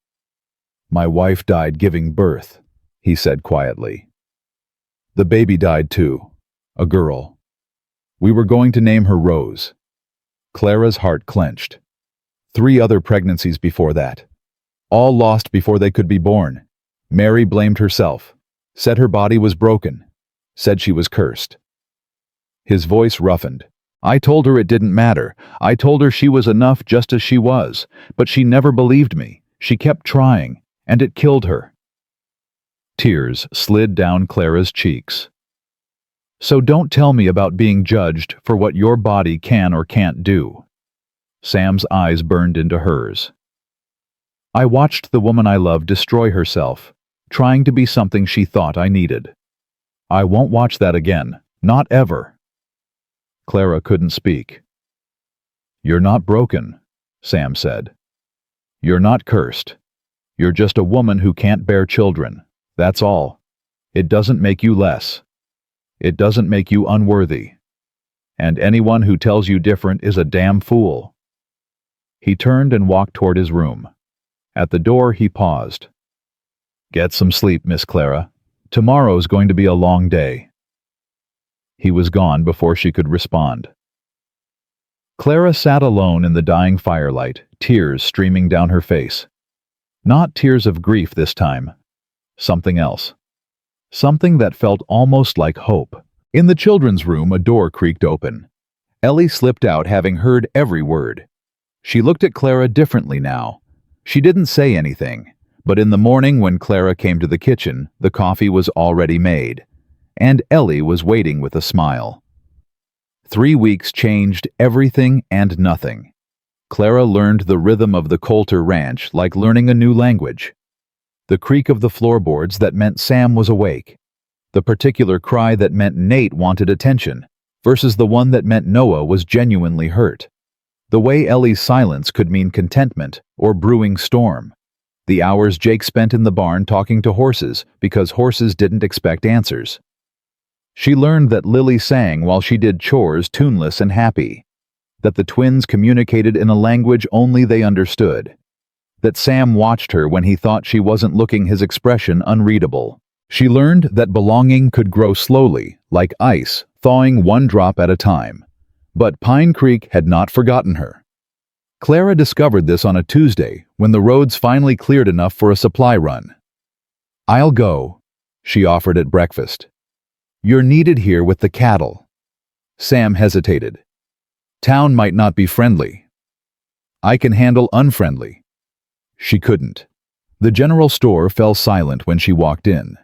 My wife died giving birth, he said quietly. The baby died too. A girl. We were going to name her Rose. Clara's heart clenched. 3 other pregnancies before that. All lost before they could be born. Mary blamed herself. Said her body was broken. Said she was cursed. His voice roughened. I told her it didn't matter. I told her she was enough just as she was. But she never believed me. She kept trying. And it killed her. Tears slid down Clara's cheeks. So don't tell me about being judged for what your body can or can't do. Sam's eyes burned into hers. I watched the woman I loved destroy herself, trying to be something she thought I needed. I won't watch that again, not ever. Clara couldn't speak. You're not broken, Sam said. You're not cursed. You're just a woman who can't bear children. That's all. It doesn't make you less. It doesn't make you unworthy. And anyone who tells you different is a damn fool. He turned and walked toward his room. At the door, he paused. Get some sleep, Miss Clara. Tomorrow's going to be a long day. He was gone before she could respond. Clara sat alone in the dying firelight, tears streaming down her face. Not tears of grief this time. Something else. Something that felt almost like hope. In the children's room, a door creaked open. Ellie slipped out, having heard every word. She looked at Clara differently now. She didn't say anything, but in the morning when Clara came to the kitchen, the coffee was already made, and Ellie was waiting with a smile. 3 weeks changed everything and nothing. Clara learned the rhythm of the Coulter Ranch like learning a new language. The creak of the floorboards that meant Sam was awake. The particular cry that meant Nate wanted attention, versus the one that meant Noah was genuinely hurt. The way Ellie's silence could mean contentment or brewing storm. The hours Jake spent in the barn talking to horses because horses didn't expect answers. She learned that Lily sang while she did chores, tuneless and happy, that the twins communicated in a language only they understood, that Sam watched her when he thought she wasn't looking, his expression unreadable. She learned that belonging could grow slowly, like ice, thawing one drop at a time. But Pine Creek had not forgotten her. Clara discovered this on a Tuesday when the roads finally cleared enough for a supply run. "I'll go," she offered at breakfast. "You're needed here with the cattle." Sam hesitated. "Town might not be friendly." "I can handle unfriendly." She couldn't. The general store fell silent when she walked in.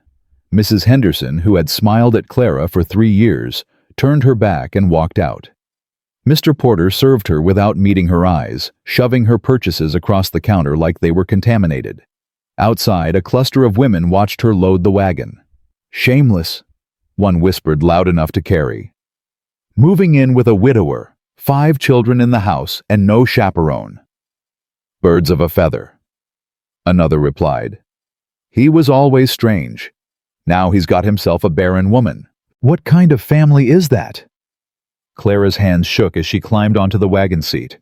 Mrs. Henderson, who had smiled at Clara for 3 years, turned her back and walked out. Mr. Porter served her without meeting her eyes, shoving her purchases across the counter like they were contaminated. Outside, a cluster of women watched her load the wagon. "Shameless," one whispered loud enough to carry. "Moving in with a widower, 5 children in the house, and no chaperone." "Birds of a feather," another replied. "He was always strange. Now he's got himself a barren woman. What kind of family is that?" Clara's hands shook as she climbed onto the wagon seat.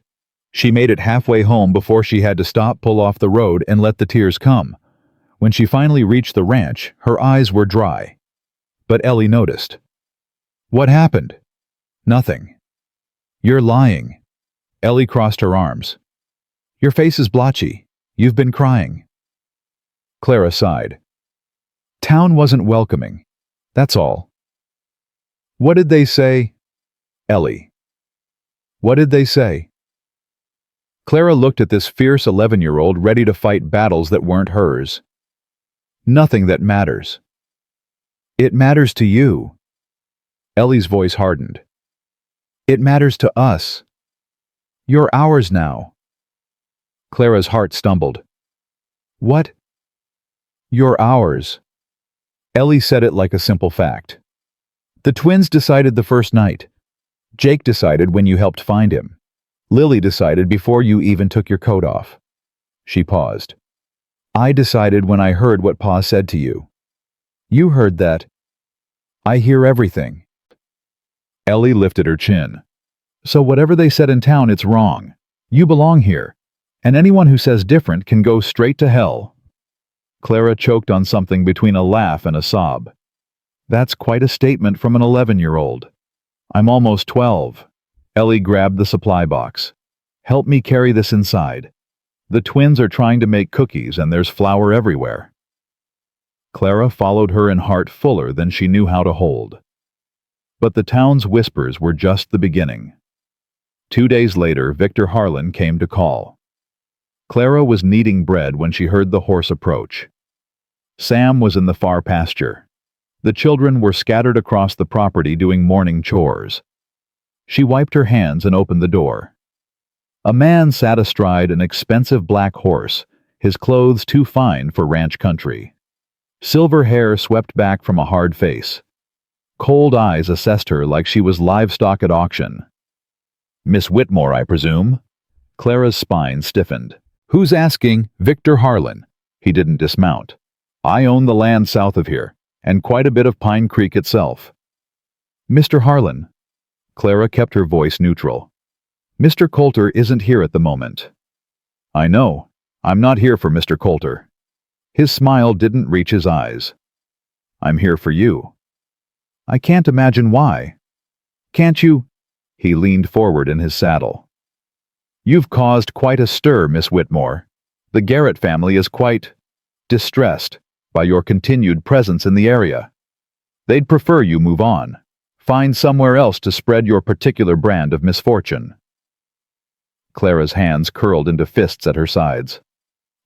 She made it halfway home before she had to stop, pull off the road, and let the tears come. When she finally reached the ranch, her eyes were dry. But Ellie noticed. "What happened?" "Nothing." "You're lying." Ellie crossed her arms. "Your face is blotchy. You've been crying." Clara sighed. "Town wasn't welcoming. That's all." "What did they say?" Ellie. "What did they say?" Clara looked at this fierce 11-year-old ready to fight battles that weren't hers. "Nothing that matters." "It matters to you." Ellie's voice hardened. "It matters to us. You're ours now." Clara's heart stumbled. "What?" "You're ours." Ellie said it like a simple fact. "The twins decided the first night. Jake decided when you helped find him. Lily decided before you even took your coat off." She paused. "I decided when I heard what Pa said to you." "You heard that." "I hear everything." Ellie lifted her chin. "So whatever they said in town, it's wrong. You belong here, and anyone who says different can go straight to hell." Clara choked on something between a laugh and a sob. "That's quite a statement from an 11-year-old. I'm almost 12. Ellie grabbed the supply box. "Help me carry this inside. The twins are trying to make cookies and there's flour everywhere." Clara followed her in heart fuller than she knew how to hold. But the town's whispers were just the beginning. 2 days later, Victor Harlan came to call. Clara was kneading bread when she heard the horse approach. Sam was in the far pasture. The children were scattered across the property doing morning chores. She wiped her hands and opened the door. A man sat astride an expensive black horse, his clothes too fine for ranch country. Silver hair swept back from a hard face. Cold eyes assessed her like she was livestock at auction. "Miss Whitmore, I presume?" Clara's spine stiffened. "Who's asking?" "Victor Harlan." He didn't dismount. "I own the land south of here, and quite a bit of Pine Creek itself." "Mr. Harlan." Clara kept her voice neutral. "Mr. Coulter isn't here at the moment." "I know. I'm not here for Mr. Coulter." His smile didn't reach his eyes. "I'm here for you." "I can't imagine why." "Can't you?" He leaned forward in his saddle. "You've caused quite a stir, Miss Whitmore. The Garrett family is quite distressed by your continued presence in the area. They'd prefer you move on. Find somewhere else to spread your particular brand of misfortune." Clara's hands curled into fists at her sides.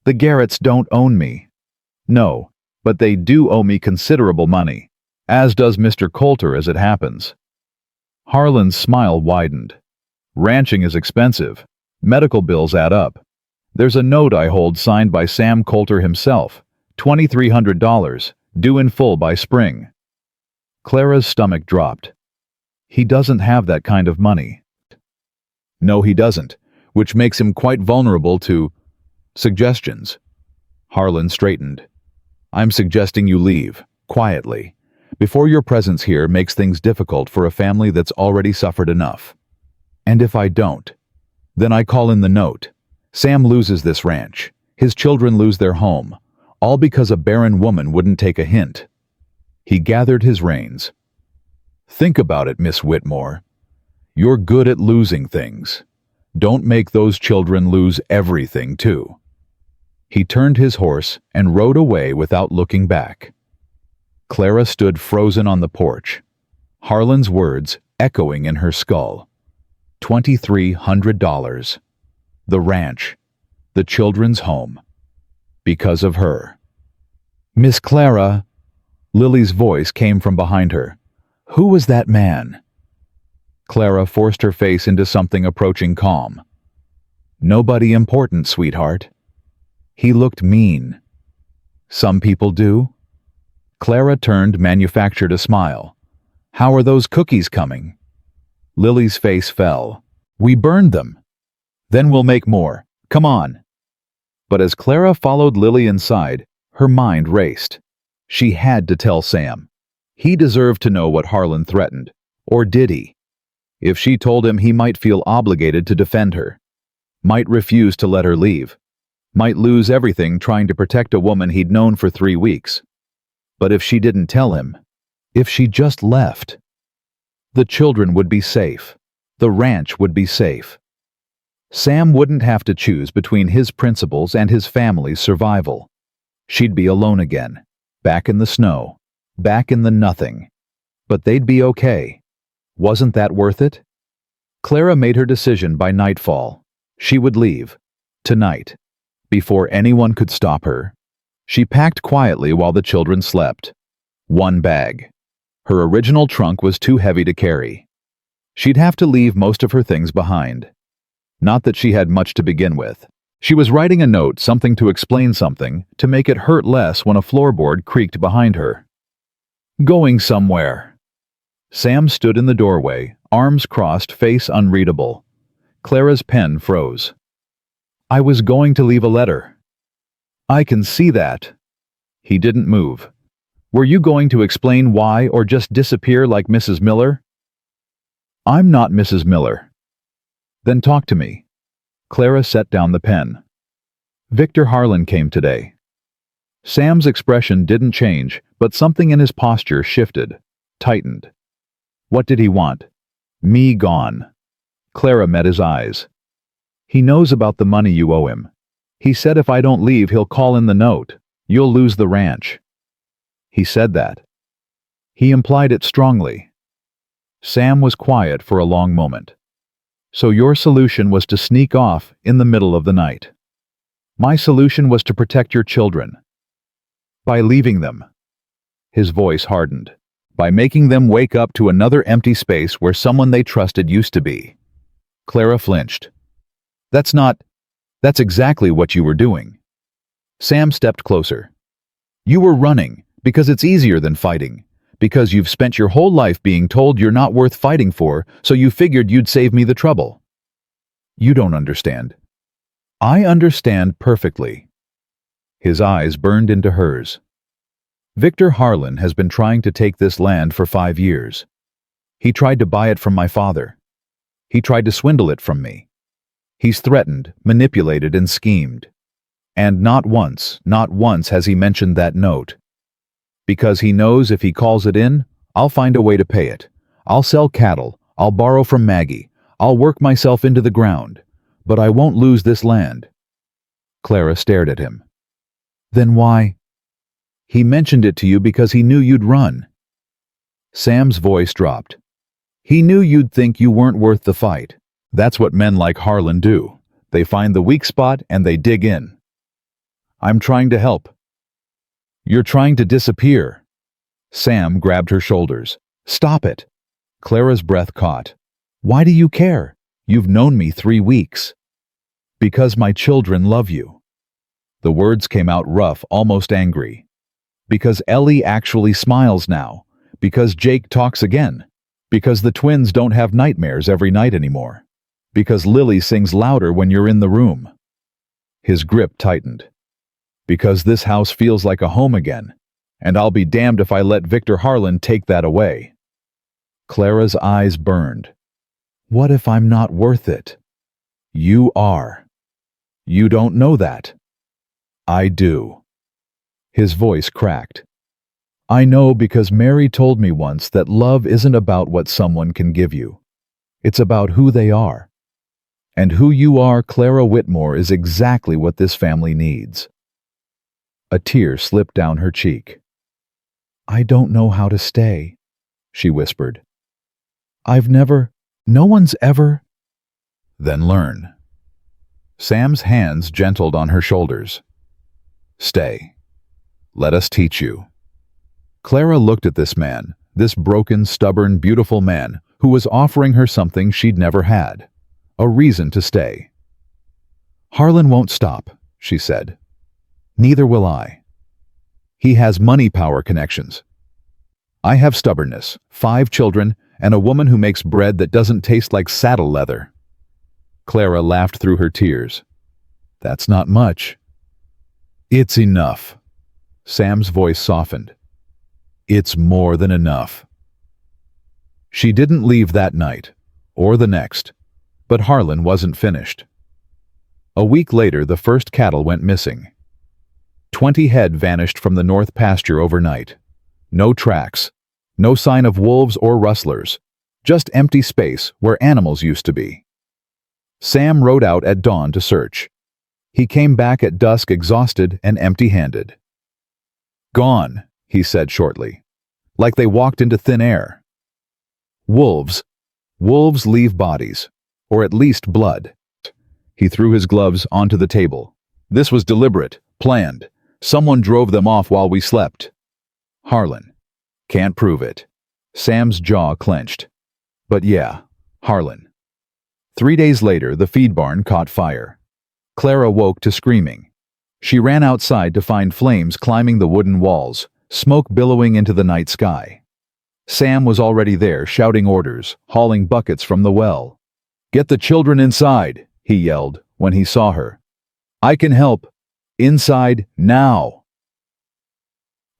"The Garretts don't own me." "No, but they do owe me considerable money, as does Mr. Coulter as it happens." Harlan's smile widened. "Ranching is expensive. Medical bills add up. There's a note I hold signed by Sam Coulter himself, $2,300, due in full by spring." Clara's stomach dropped. "He doesn't have that kind of money." "No, he doesn't, which makes him quite vulnerable to suggestions." Harlan straightened. "I'm suggesting you leave, quietly, Before your presence here makes things difficult for a family that's already suffered enough. And if I don't, then I call in the note. Sam loses this ranch. His children lose their home, all because a barren woman wouldn't take a hint. He gathered his reins. Think about it, Miss Whitmore. You're good at losing things. Don't make those children lose everything, too. He turned his horse and rode away without looking back. Clara stood frozen on the porch, Harlan's words echoing in her skull. $2,300. The ranch. The children's home. Because of her. Miss Clara, Lily's voice came from behind her. Who was that man? Clara forced her face into something approaching calm. Nobody important, sweetheart. He looked mean. Some people do. Clara turned, manufactured a smile. How are those cookies coming? Lily's face fell. We burned them. Then we'll make more. Come on. But as Clara followed Lily inside, her mind raced. She had to tell Sam. He deserved to know what Harlan threatened. Or did he? If she told him, he might feel obligated to defend her. Might refuse to let her leave. Might lose everything trying to protect a woman he'd known for 3 weeks. But if she didn't tell him, if she just left, the children would be safe. The ranch would be safe. Sam wouldn't have to choose between his principles and his family's survival. She'd be alone again, back in the snow, back in the nothing. But they'd be okay. Wasn't that worth it? Clara made her decision by nightfall. She would leave. Tonight. Before anyone could stop her. She packed quietly while the children slept. 1 bag. Her original trunk was too heavy to carry. She'd have to leave most of her things behind. Not that she had much to begin with. She was writing a note, something to explain something, to make it hurt less when a floorboard creaked behind her. Going somewhere. Sam stood in the doorway, arms crossed, face unreadable. Clara's pen froze. I was going to leave a letter. I can see that. He didn't move. Were you going to explain why or just disappear like Mrs. Miller? I'm not Mrs. Miller. Then talk to me. Clara set down the pen. Victor Harlan came today. Sam's expression didn't change, but something in his posture shifted, tightened. What did he want? Me gone. Clara met his eyes. He knows about the money you owe him. He said if I don't leave, he'll call in the note. You'll lose the ranch. He said that. He implied it strongly. Sam was quiet for a long moment. So your solution was to sneak off in the middle of the night. My solution was to protect your children. By leaving them. His voice hardened. By making them wake up to another empty space where someone they trusted used to be. Clara flinched. That's exactly what you were doing. Sam stepped closer. You were running, because it's easier than fighting. Because you've spent your whole life being told you're not worth fighting for, so you figured you'd save me the trouble. You don't understand. I understand perfectly. His eyes burned into hers. Victor Harlan has been trying to take this land for 5 years. He tried to buy it from my father. He tried to swindle it from me. He's threatened, manipulated, and schemed. And not once has he mentioned that note. Because he knows if he calls it in, I'll find a way to pay it. I'll sell cattle, I'll borrow from Maggie, I'll work myself into the ground, but I won't lose this land. Clara stared at him. Then why? He mentioned it to you because he knew you'd run. Sam's voice dropped. He knew you'd think you weren't worth the fight. That's what men like Harlan do. They find the weak spot and they dig in. I'm trying to help. You're trying to disappear. Sam grabbed her shoulders. Stop it. Clara's breath caught. Why do you care? You've known me 3 weeks. Because my children love you. The words came out rough, almost angry. Because Ellie actually smiles now. Because Jake talks again. Because the twins don't have nightmares every night anymore. Because Lily sings louder when you're in the room. His grip tightened. Because this house feels like a home again. And I'll be damned if I let Victor Harlan take that away. Clara's eyes burned. What if I'm not worth it? You are. You don't know that. I do. His voice cracked. I know because Mary told me once that love isn't about what someone can give you. It's about who they are. And who you are, Clara Whitmore, is exactly what this family needs. A tear slipped down her cheek. I don't know how to stay, she whispered. No one's ever. Then learn. Sam's hands gentled on her shoulders. Stay. Let us teach you. Clara looked at this man, this broken, stubborn, beautiful man who was offering her something she'd never had, a reason to stay. Harlan won't stop, she said. Neither will I. He has money power connections. I have stubbornness, 5 children, and a woman who makes bread that doesn't taste like saddle leather. Clara laughed through her tears. That's not much. It's enough. Sam's voice softened. It's more than enough. She didn't leave that night, or the next, but Harlan wasn't finished. A week later, the first cattle went missing. 20 head vanished from the north pasture overnight. No tracks, no sign of wolves or rustlers, just empty space where animals used to be. Sam rode out at dawn to search. He came back at dusk exhausted and empty-handed. Gone, he said shortly, like they walked into thin air. Wolves leave bodies, or at least blood. He threw his gloves onto the table. This was deliberate, planned. Someone drove them off while we slept. Harlan. Can't prove it. Sam's jaw clenched. But yeah, Harlan. 3 days later, the feed barn caught fire. Clara woke to screaming. She ran outside to find flames climbing the wooden walls, smoke billowing into the night sky. Sam was already there, shouting orders, hauling buckets from the well. Get the children inside, he yelled when he saw her. I can help. Inside, now.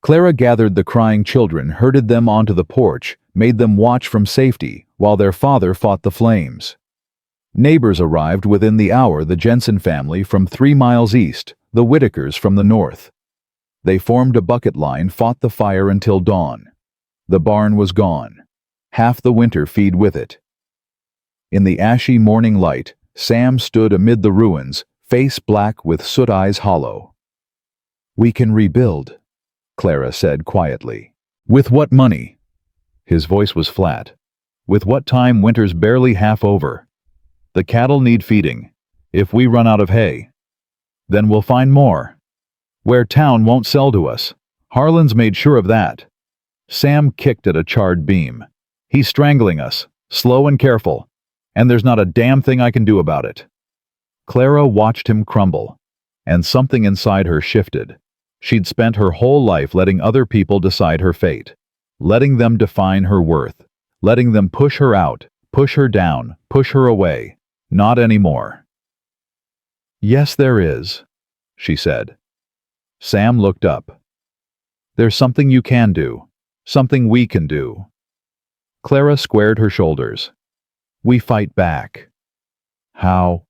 Clara gathered the crying children, herded them onto the porch, made them watch from safety while their father fought the flames. Neighbors arrived within the hour, the Jensen family from 3 miles east, the Whitakers from the north. They formed a bucket line, fought the fire until dawn. The barn was gone, half the winter feed with it. In the ashy morning light, Sam stood amid the ruins, face black with soot eyes hollow. We can rebuild, Clara said quietly. With what money? His voice was flat. With what time? Winter's barely half over. The cattle need feeding. If we run out of hay, then we'll find more. Where town won't sell to us. Harlan's made sure of that. Sam kicked at a charred beam. He's strangling us, slow and careful, and there's not a damn thing I can do about it. Clara watched him crumble, and something inside her shifted. She'd spent her whole life letting other people decide her fate, letting them define her worth, letting them push her out, push her down, push her away. Not anymore. Yes, there is, she said. Sam looked up. There's something you can do, something we can do. Clara squared her shoulders. We fight back. How?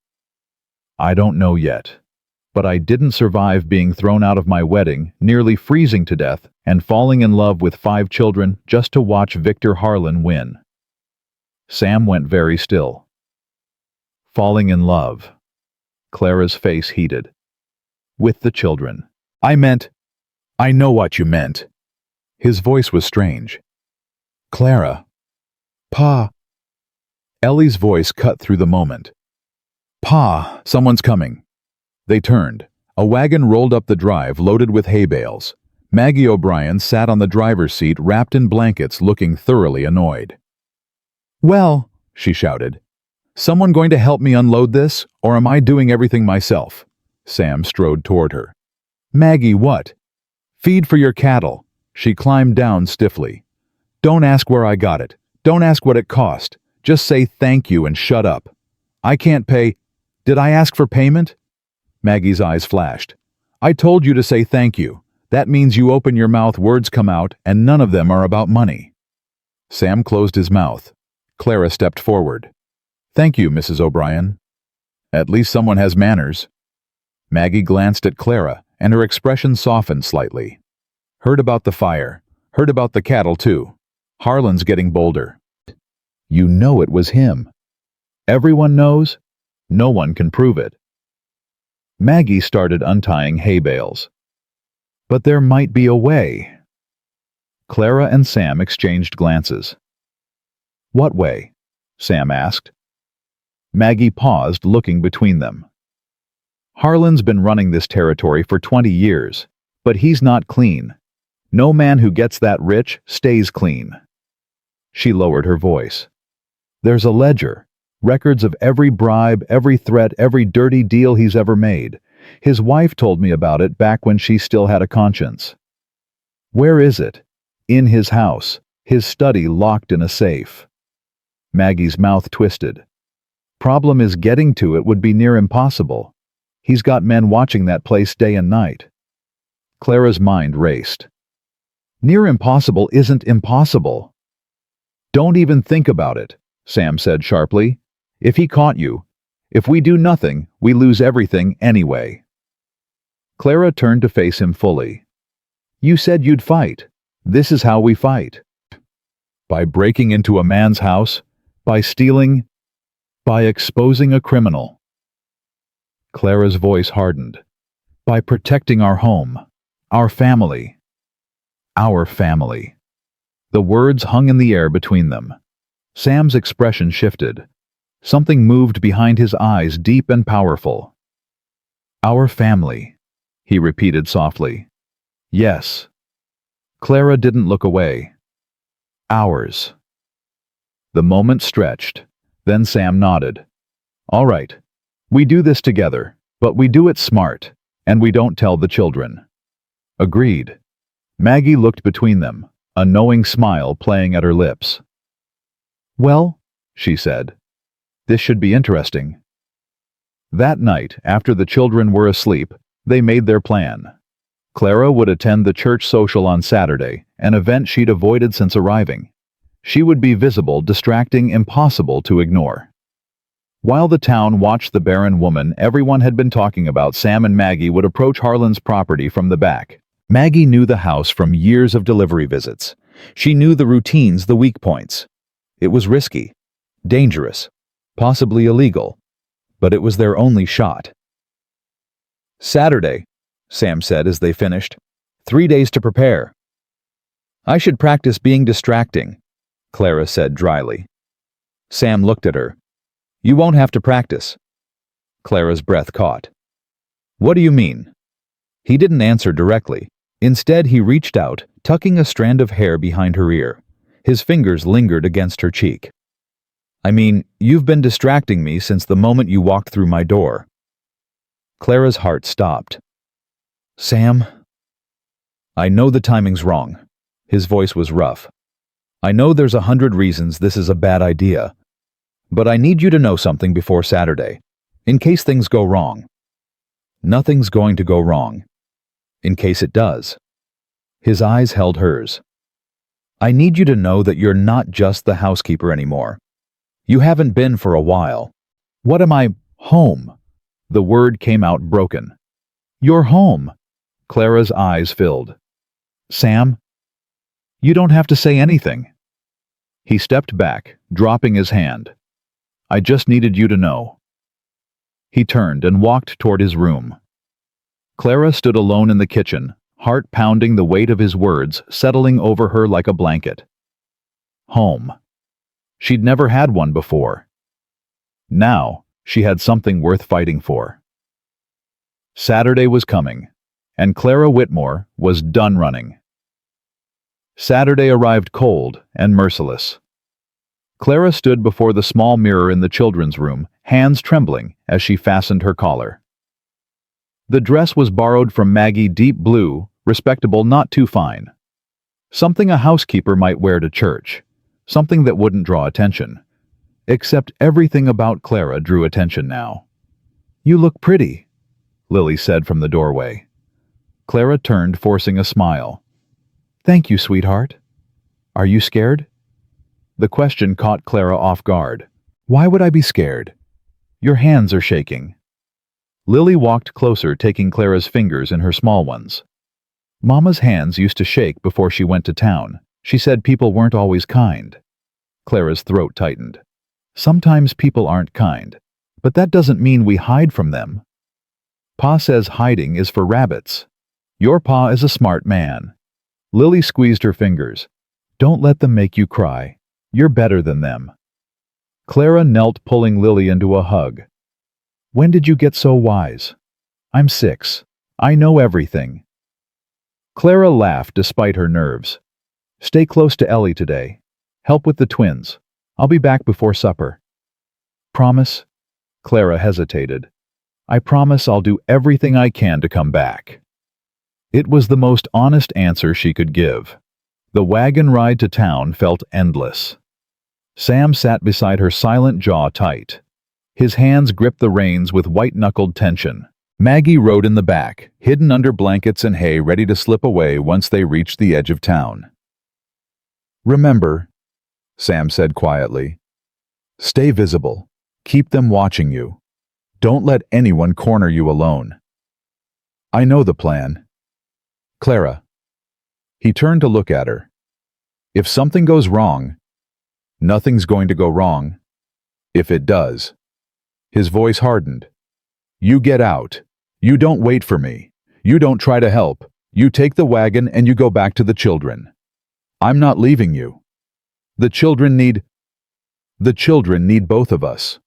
I don't know yet, but I didn't survive being thrown out of my wedding, nearly freezing to death, and falling in love with 5 children just to watch Victor Harlan win. Sam went very still. Falling in love. Clara's face heated. With the children. I know what you meant. His voice was strange. Clara. Pa. Ellie's voice cut through the moment. Pa, someone's coming. They turned. A wagon rolled up the drive loaded with hay bales. Maggie O'Brien sat on the driver's seat wrapped in blankets, looking thoroughly annoyed. Well, she shouted. Someone going to help me unload this, or am I doing everything myself? Sam strode toward her. Maggie, what? Feed for your cattle. She climbed down stiffly. Don't ask where I got it. Don't ask what it cost. Just say thank you and shut up. I can't pay. Did I ask for payment? Maggie's eyes flashed. I told you to say thank you. That means you open your mouth, words come out, and none of them are about money. Sam closed his mouth. Clara stepped forward. Thank you, Mrs. O'Brien. At least someone has manners. Maggie glanced at Clara, and her expression softened slightly. Heard about the fire. Heard about the cattle, too. Harlan's getting bolder. You know it was him. Everyone knows. No one can prove it. Maggie started untying hay bales. But there might be a way. Clara and Sam exchanged glances. What way? Sam asked. Maggie paused, looking between them. Harlan's been running this territory for 20 years, but he's not clean. No man who gets that rich stays clean. She lowered her voice. There's a ledger, records of every bribe, every threat, every dirty deal he's ever made. His wife told me about it back when she still had a conscience. Where is it? In his house, his study locked in a safe. Maggie's mouth twisted. Problem is getting to it would be near impossible. He's got men watching that place day and night. Clara's mind raced. Near impossible isn't impossible. Don't even think about it, Sam said sharply. If he caught you, if we do nothing, we lose everything anyway. Clara turned to face him fully. You said you'd fight. This is how we fight. By breaking into a man's house, by stealing, by exposing a criminal. Clara's voice hardened. By protecting our home, our family. Our family. The words hung in the air between them. Sam's expression shifted. Something moved behind his eyes, deep and powerful. Our family, he repeated softly. Yes. Clara didn't look away. Ours. The moment stretched. Then Sam nodded. All right. We do this together, but we do it smart, and we don't tell the children. Agreed. Maggie looked between them, a knowing smile playing at her lips. Well, she said, this should be interesting. That night, after the children were asleep, they made their plan. Clara would attend the church social on Saturday, an event she'd avoided since arriving. She would be visible, distracting, impossible to ignore. While the town watched the Barren woman everyone had been talking about, Sam and Maggie would approach Harlan's property from the back. Maggie knew the house from years of delivery visits. She knew the routines, the weak points. It was risky, dangerous, possibly illegal, but it was their only shot. Saturday, Sam said as they finished. 3 days to prepare. I should practice being distracting, Clara said dryly. Sam looked at her. You won't have to practice. Clara's breath caught. What do you mean? He didn't answer directly. Instead, he reached out, tucking a strand of hair behind her ear. His fingers lingered against her cheek. I mean, you've been distracting me since the moment you walked through my door. Clara's heart stopped. Sam? I know the timing's wrong. His voice was rough. I know there's 100 reasons this is a bad idea. But I need you to know something before Saturday, in case things go wrong. Nothing's going to go wrong. In case it does. His eyes held hers. I need you to know that you're not just the housekeeper anymore. You haven't been for a while. What am I? Home. The word came out broken. You're home. Clara's eyes filled. Sam? You don't have to say anything. He stepped back, dropping his hand. I just needed you to know. He turned and walked toward his room. Clara stood alone in the kitchen, heart pounding, the weight of his words settling over her like a blanket. Home. She'd never had one before. Now, she had something worth fighting for. Saturday was coming, and Clara Whitmore was done running. Saturday arrived cold and merciless. Clara stood before the small mirror in the children's room, hands trembling as she fastened her collar. The dress was borrowed from Maggie, deep blue, respectable, not too fine. Something a housekeeper might wear to church, something that wouldn't draw attention. Except everything about Clara drew attention now. You look pretty, Lily said from the doorway. Clara turned, forcing a smile. "Thank you, sweetheart. Are you scared?" The question caught Clara off guard. "Why would I be scared? Your hands are shaking." Lily walked closer, taking Clara's fingers in her small ones. "Mama's hands used to shake before she went to town. She said people weren't always kind." Clara's throat tightened. "Sometimes people aren't kind, but that doesn't mean we hide from them. Pa says hiding is for rabbits. Your pa is a smart man." Lily squeezed her fingers. "Don't let them make you cry. You're better than them." Clara knelt, pulling Lily into a hug. "When did you get so wise? I'm 6. I know everything." Clara laughed despite her nerves. "Stay close to Ellie today. Help with the twins. I'll be back before supper." "Promise?" Clara hesitated. "I promise I'll do everything I can to come back." It was the most honest answer she could give. The wagon ride to town felt endless. Sam sat beside her, silent, jaw tight. His hands gripped the reins with white-knuckled tension. Maggie rode in the back, hidden under blankets and hay, ready to slip away once they reached the edge of town. "Remember," Sam said quietly, "stay visible. Keep them watching you. Don't let anyone corner you alone." "I know the plan." "Clara." He turned to look at her. "If something goes wrong, nothing's going to go wrong. If it does." His voice hardened. "You get out. You don't wait for me. You don't try to help. You take the wagon and you go back to the children. I'm not leaving you. The children need both of us."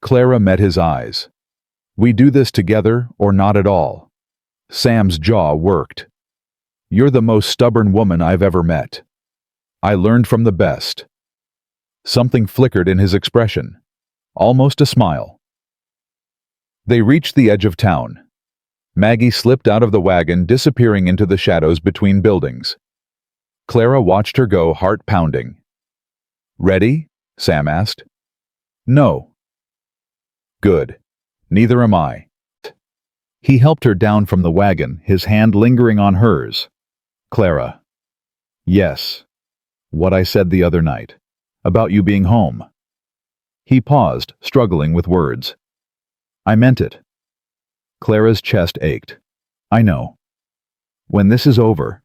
Clara met his eyes. "We do this together or not at all." Sam's jaw worked. "You're the most stubborn woman I've ever met. I learned from the best." Something flickered in his expression. Almost a smile. They reached the edge of town. Maggie slipped out of the wagon, disappearing into the shadows between buildings. Clara watched her go, heart pounding. "Ready?" Sam asked. "No." "Good. Neither am I." He helped her down from the wagon, his hand lingering on hers. "Clara." "Yes. What I said the other night. About you being home." He paused, struggling with words. "I meant it." Clara's chest ached. "I know. When this is over,"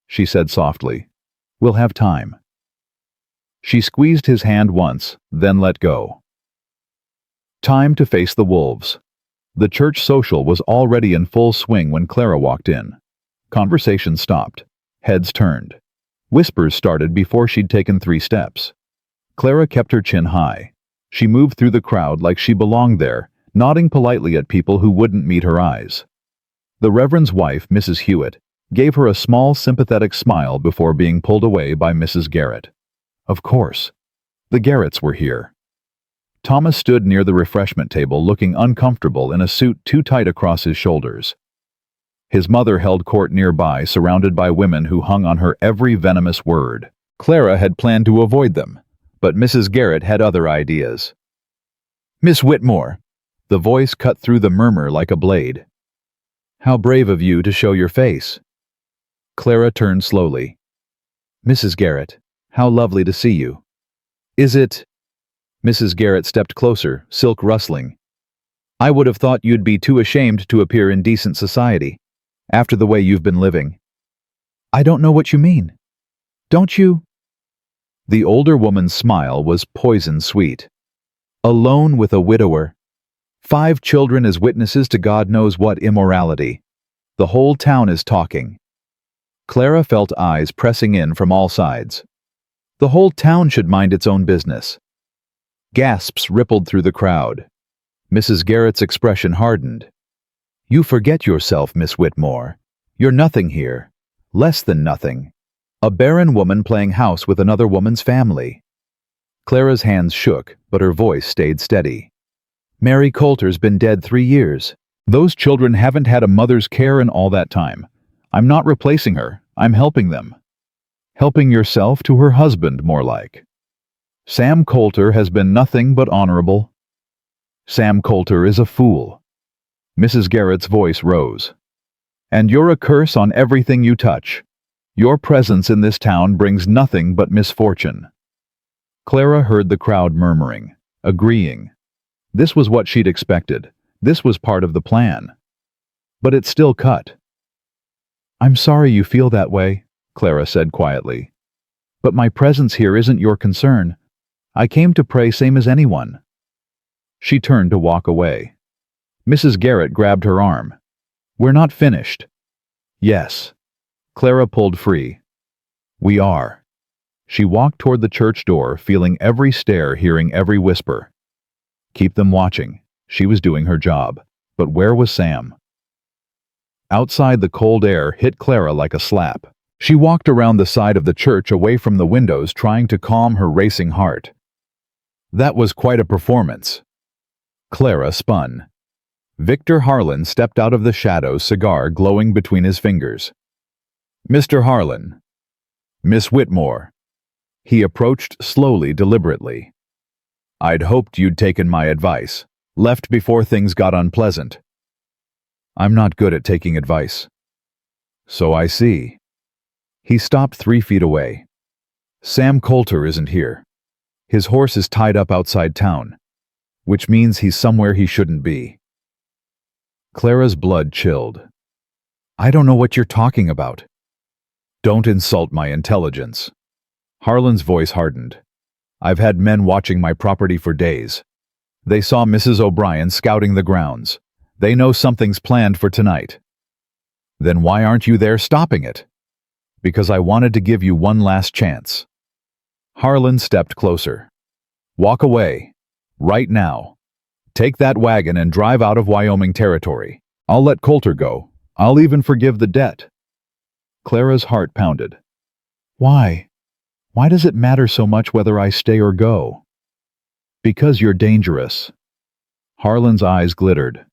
she said softly, "we'll have time." She squeezed his hand once, then let go. Time to face the wolves. The church social was already in full swing when Clara walked in. Conversation stopped. Heads turned. Whispers started before she'd taken 3 steps. Clara kept her chin high. She moved through the crowd like she belonged there, nodding politely at people who wouldn't meet her eyes. The Reverend's wife, Mrs. Hewitt, gave her a small, sympathetic smile before being pulled away by Mrs. Garrett. Of course. The Garretts were here. Thomas stood near the refreshment table, looking uncomfortable in a suit too tight across his shoulders. His mother held court nearby, surrounded by women who hung on her every venomous word. Clara had planned to avoid them, but Mrs. Garrett had other ideas. "Miss Whitmore," the voice cut through the murmur like a blade. "How brave of you to show your face." Clara turned slowly. "Mrs. Garrett, how lovely to see you. Is it—" Mrs. Garrett stepped closer, silk rustling. "I would have thought you'd be too ashamed to appear in decent society, after the way you've been living." "I don't know what you mean. Don't you?" The older woman's smile was poison sweet. "Alone with a widower. 5 children as witnesses to God knows what immorality. The whole town is talking." Clara felt eyes pressing in from all sides. "The whole town should mind its own business." Gasps rippled through the crowd. Mrs. Garrett's expression hardened. "You forget yourself, Miss Whitmore. You're nothing here. Less than nothing. A barren woman playing house with another woman's family." Clara's hands shook, but her voice stayed steady. "Mary Coulter's been dead 3 years. Those children haven't had a mother's care in all that time. I'm not replacing her. I'm helping them." "Helping yourself to her husband, more like." "Sam Coulter has been nothing but honorable." "Sam Coulter is a fool." Mrs. Garrett's voice rose. "And you're a curse on everything you touch. Your presence in this town brings nothing but misfortune." Clara heard the crowd murmuring, agreeing. This was what she'd expected. This was part of the plan. But it still cut. "I'm sorry you feel that way," Clara said quietly. "But my presence here isn't your concern. I came to pray same as anyone." She turned to walk away. Mrs. Garrett grabbed her arm. "We're not finished." "Yes." Clara pulled free. "We are." She walked toward the church door, feeling every stare, hearing every whisper. Keep them watching. She was doing her job. But where was Sam? Outside, the cold air hit Clara like a slap. She walked around the side of the church away from the windows, trying to calm her racing heart. That was quite a performance. Clara spun. Victor Harlan stepped out of the shadows, cigar glowing between his fingers. "Mr. Harlan." "Miss Whitmore." He approached slowly, deliberately. "I'd hoped you'd taken my advice. Left before things got unpleasant." "I'm not good at taking advice." "So I see." He stopped 3 feet away. "Sam Coulter isn't here. His horse is tied up outside town, which means he's somewhere he shouldn't be." Clara's blood chilled. "I don't know what you're talking about." "Don't insult my intelligence." Harlan's voice hardened. "I've had men watching my property for days. They saw Mrs. O'Brien scouting the grounds. They know something's planned for tonight." "Then why aren't you there stopping it?" "Because I wanted to give you one last chance." Harlan stepped closer. "Walk away. Right now. Take that wagon and drive out of Wyoming territory. I'll let Coulter go. I'll even forgive the debt." Clara's heart pounded. "Why? Why does it matter so much whether I stay or go?" "Because you're dangerous." Harlan's eyes glittered.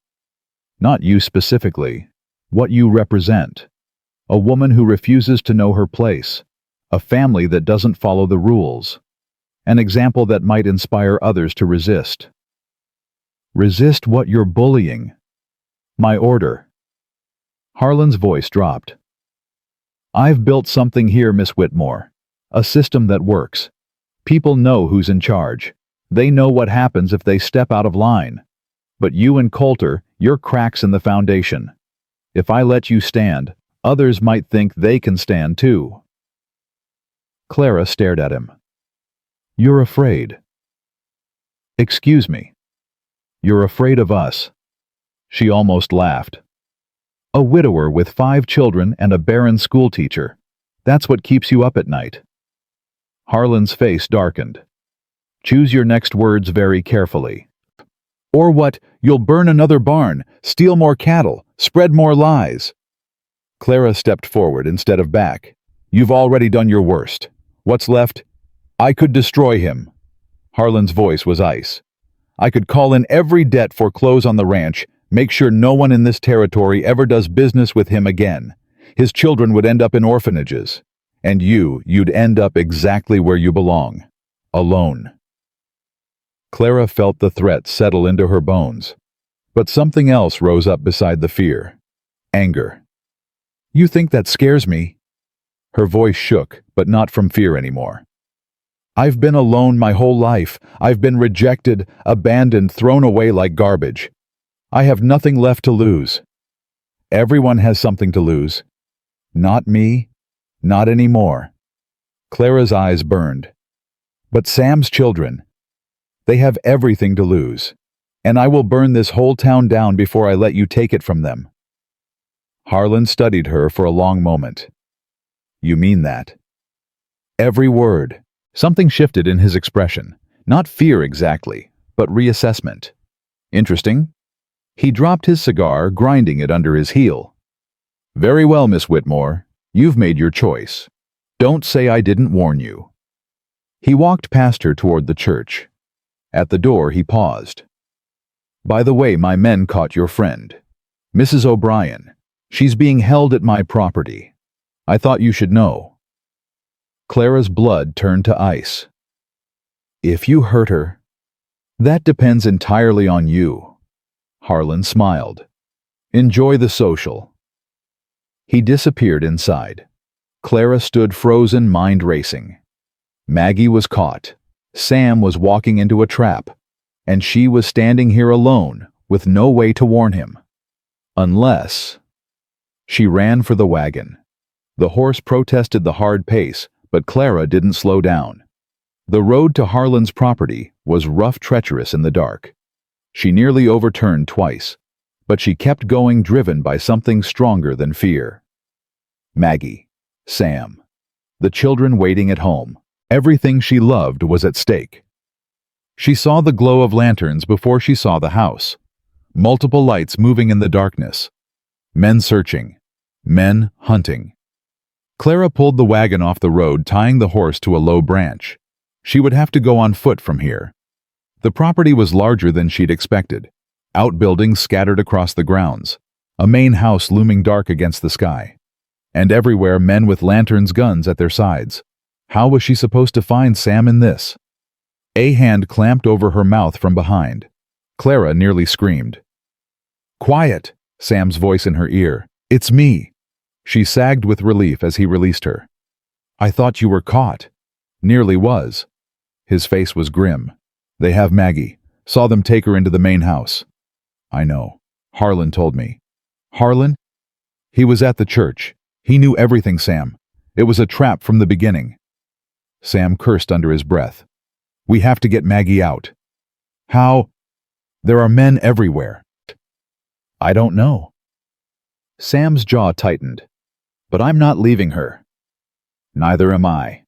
"Not you specifically. What you represent. A woman who refuses to know her place. A family that doesn't follow the rules. An example that might inspire others to resist." "Resist what you're bullying." "My order." Harlan's voice dropped. "I've built something here, Miss Whitmore. A system that works. People know who's in charge. They know what happens if they step out of line. But you and Coulter, you're cracks in the foundation. If I let you stand, others might think they can stand too." Clara stared at him. "You're afraid." "Excuse me." "You're afraid of us." She almost laughed. "A widower with 5 children and a Barren schoolteacher. That's what keeps you up at night." Harlan's face darkened. "Choose your next words very carefully." "Or what? You'll burn another barn, steal more cattle, spread more lies." Clara stepped forward instead of back. "You've already done your worst. What's left? I could destroy him." Harlan's voice was ice. "I could call in every debt foreclose on the ranch, make sure no one in this territory ever does business with him again. His children would end up in orphanages. And you'd end up exactly where you belong. Alone." Clara felt the threat settle into her bones. But something else rose up beside the fear. Anger. "You think that scares me?" Her voice shook, but not from fear anymore. "I've been alone my whole life. I've been rejected, abandoned, thrown away like garbage. I have nothing left to lose." "Everyone has something to lose." "Not me. Not anymore." Clara's eyes burned. "But Sam's children, they have everything to lose. And I will burn this whole town down before I let you take it from them." Harlan studied her for a long moment. "You mean that?" Every word. Something shifted in his expression. Not fear exactly, but reassessment. "Interesting." He dropped his cigar, grinding it under his heel. "Very well, Miss Whitmore. You've made your choice. Don't say I didn't warn you." He walked past her toward the church. At the door, he paused. "By the way, my men caught your friend, Mrs. O'Brien. She's being held at my property. I thought you should know." Clara's blood turned to ice. "If you hurt her, that depends entirely on you." Harlan smiled. Enjoy the social." He disappeared inside. Clara stood frozen, mind racing. Maggie was caught. Sam was walking into a trap. And she was standing here alone, with no way to warn him. Unless... She ran for the wagon. The horse protested the hard pace, but Clara didn't slow down. The road to Harlan's property was rough, treacherous in the dark. She nearly overturned twice, but she kept going, driven by something stronger than fear. Maggie, Sam, the children waiting at home. Everything she loved was at stake. She saw the glow of lanterns before she saw the house. Multiple lights moving in the darkness. Men searching. Men hunting. Clara pulled the wagon off the road, tying the horse to a low branch. She would have to go on foot from here. The property was larger than she'd expected. Outbuildings scattered across the grounds. A main house looming dark against the sky. And everywhere men with lanterns, guns at their sides. How was she supposed to find Sam in this? A hand clamped over her mouth from behind. Clara nearly screamed. "Quiet!" Sam's voice in her ear. "It's me." She sagged with relief as he released her. "I thought you were caught." "Nearly was." His face was grim. "They have Maggie. Saw them take her into the main house." "I know. Harlan told me." "Harlan?" "He was at the church. He knew everything, Sam. It was a trap from the beginning." Sam cursed under his breath. "We have to get Maggie out." "How?" "There are men everywhere." "I don't know." Sam's jaw tightened. "But I'm not leaving her." "Neither am I."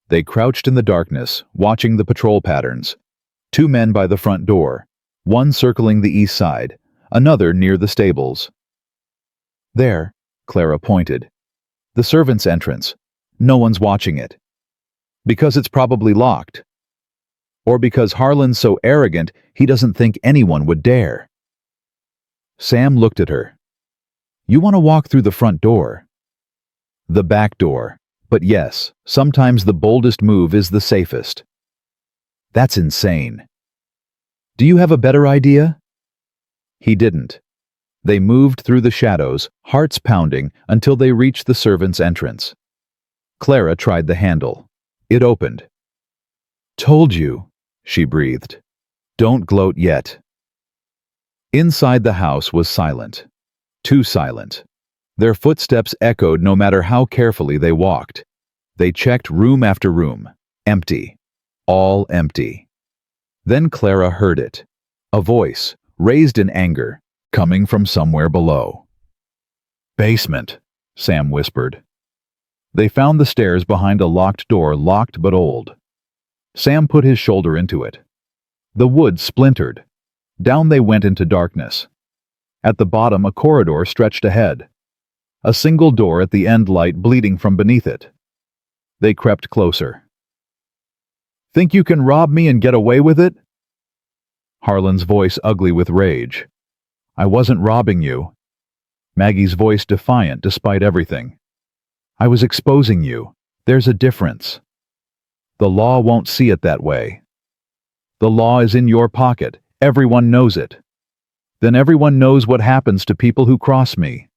They crouched in the darkness, watching the patrol patterns. 2 men by the front door, one circling the east side, another near the stables. "There," Clara pointed. "The servants' entrance. No one's watching it. Because it's probably locked. Or because Harlan's so arrogant he doesn't think anyone would dare." Sam looked at her. "You want to walk through the front door?" "The back door. But yes, sometimes the boldest move is the safest." "That's insane." "Do you have a better idea?" He didn't. They moved through the shadows, hearts pounding, until they reached the servants' entrance. Clara tried the handle. It opened. "Told you," she breathed. "Don't gloat yet." Inside the house was silent. Too silent. Their footsteps echoed no matter how carefully they walked. They checked room after room. Empty. All empty. Then Clara heard it. A voice, raised in anger, coming from somewhere below. "Basement," Sam whispered. They found the stairs behind a locked door, locked but old. Sam put his shoulder into it. The wood splintered. Down they went into darkness. At the bottom, a corridor stretched ahead. A single door at the end, light bleeding from beneath it. They crept closer. "Think you can rob me and get away with it?" Harlan's voice ugly with rage. "I wasn't robbing you." Maggie's voice defiant despite everything. "I was exposing you. There's a difference. The law won't see it that way. The law is in your pocket. Everyone knows it. Then everyone knows what happens to people who cross me."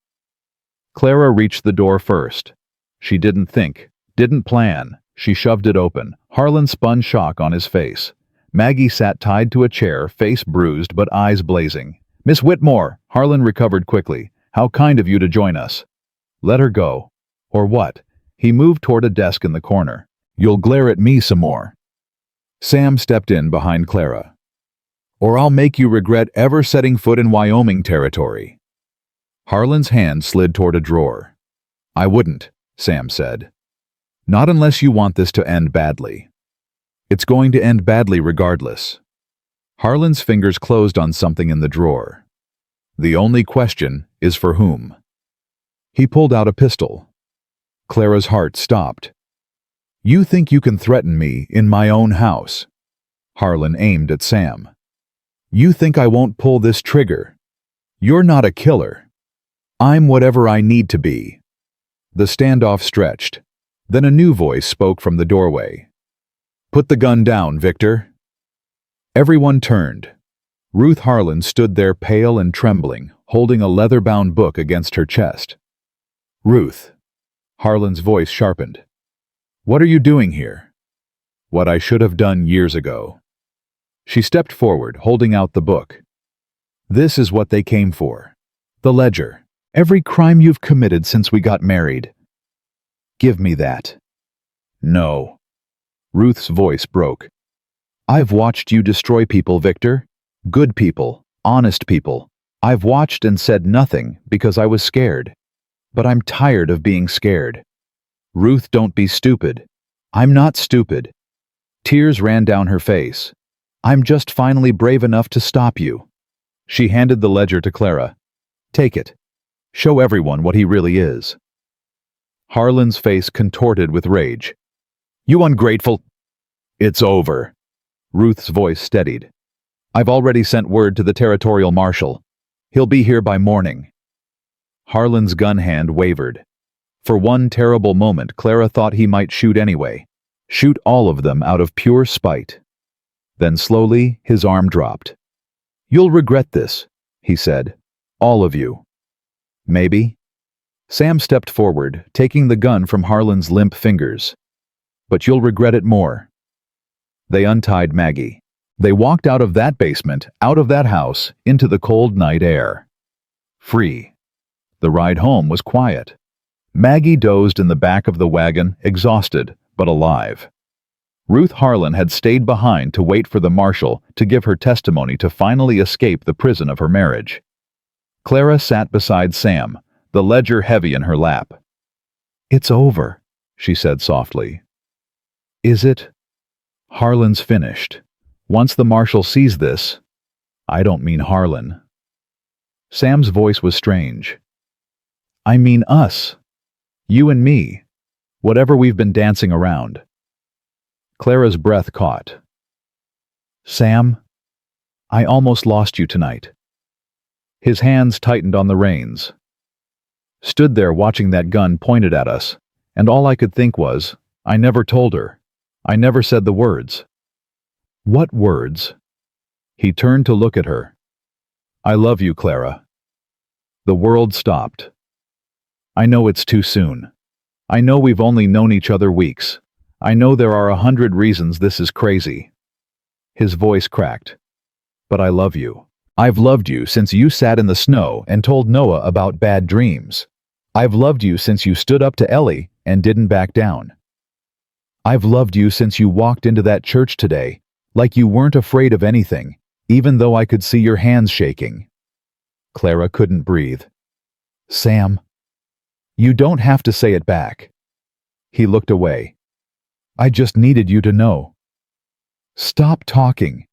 Clara reached the door first. She didn't think, didn't plan. She shoved it open. Harlan spun, shock on his face. Maggie sat tied to a chair, face bruised but eyes blazing. "Miss Whitmore!" Harlan recovered quickly. "How kind of you to join us." "Let her go." "Or what?" He moved toward a desk in the corner. "You'll glare at me some more." Sam stepped in behind Clara. "Or I'll make you regret ever setting foot in Wyoming territory." Harlan's hand slid toward a drawer. "I wouldn't," Sam said. "Not unless you want this to end badly." "It's going to end badly regardless." Harlan's fingers closed on something in the drawer. "The only question is for whom." He pulled out a pistol. Clara's heart stopped. "You think you can threaten me in my own house?" Harlan aimed at Sam. "You think I won't pull this trigger? You're not a killer. I'm whatever I need to be." The standoff stretched. Then a new voice spoke from the doorway. "Put the gun down, Victor." Everyone turned. Ruth Harlan stood there pale and trembling, holding a leather-bound book against her chest. "Ruth." Harlan's voice sharpened. "What are you doing here?" "What I should have done years ago." She stepped forward, holding out the book. "This is what they came for. The ledger. Every crime you've committed since we got married." "Give me that." "No." Ruth's voice broke. "I've watched you destroy people, Victor. Good people, honest people. I've watched and said nothing because I was scared. But I'm tired of being scared. Ruth, don't be stupid. I'm not stupid." Tears ran down her face. "I'm just finally brave enough to stop you." She handed the ledger to Clara. "Take it. Show everyone what he really is." Harlan's face contorted with rage. "You ungrateful—" "It's over." Ruth's voice steadied. "I've already sent word to the territorial marshal. He'll be here by morning." Harlan's gun hand wavered. For one terrible moment, Clara thought he might shoot anyway. Shoot all of them out of pure spite. Then slowly, his arm dropped. "You'll regret this," he said. "All of you." "Maybe." Sam stepped forward, taking the gun from Harlan's limp fingers. "But you'll regret it more." They untied Maggie. They walked out of that basement, out of that house, into the cold night air. Free. The ride home was quiet. Maggie dozed in the back of the wagon, exhausted, but alive. Ruth Harlan had stayed behind to wait for the marshal to give her testimony to finally escape the prison of her marriage. Clara sat beside Sam, the ledger heavy in her lap. "It's over," she said softly. "Is it?" "Harlan's finished. Once the marshal sees this—" "I don't mean Harlan." Sam's voice was strange. "I mean us. You and me. Whatever we've been dancing around." Clara's breath caught. "Sam, I almost lost you tonight." His hands tightened on the reins. Stood there watching that gun pointed at us, and all I could think was, I never told her. I never said the words. "What words?" He turned to look at her. "I love you, Clara." The world stopped. "I know it's too soon. I know we've only known each other weeks. I know there are 100 reasons this is crazy." His voice cracked. "But I love you. I've loved you since you sat in the snow and told Noah about bad dreams. I've loved you since you stood up to Ellie and didn't back down. I've loved you since you walked into that church today, like you weren't afraid of anything, even though I could see your hands shaking." Clara couldn't breathe. "Sam." "You don't have to say it back." He looked away. "I just needed you to know." "Stop talking."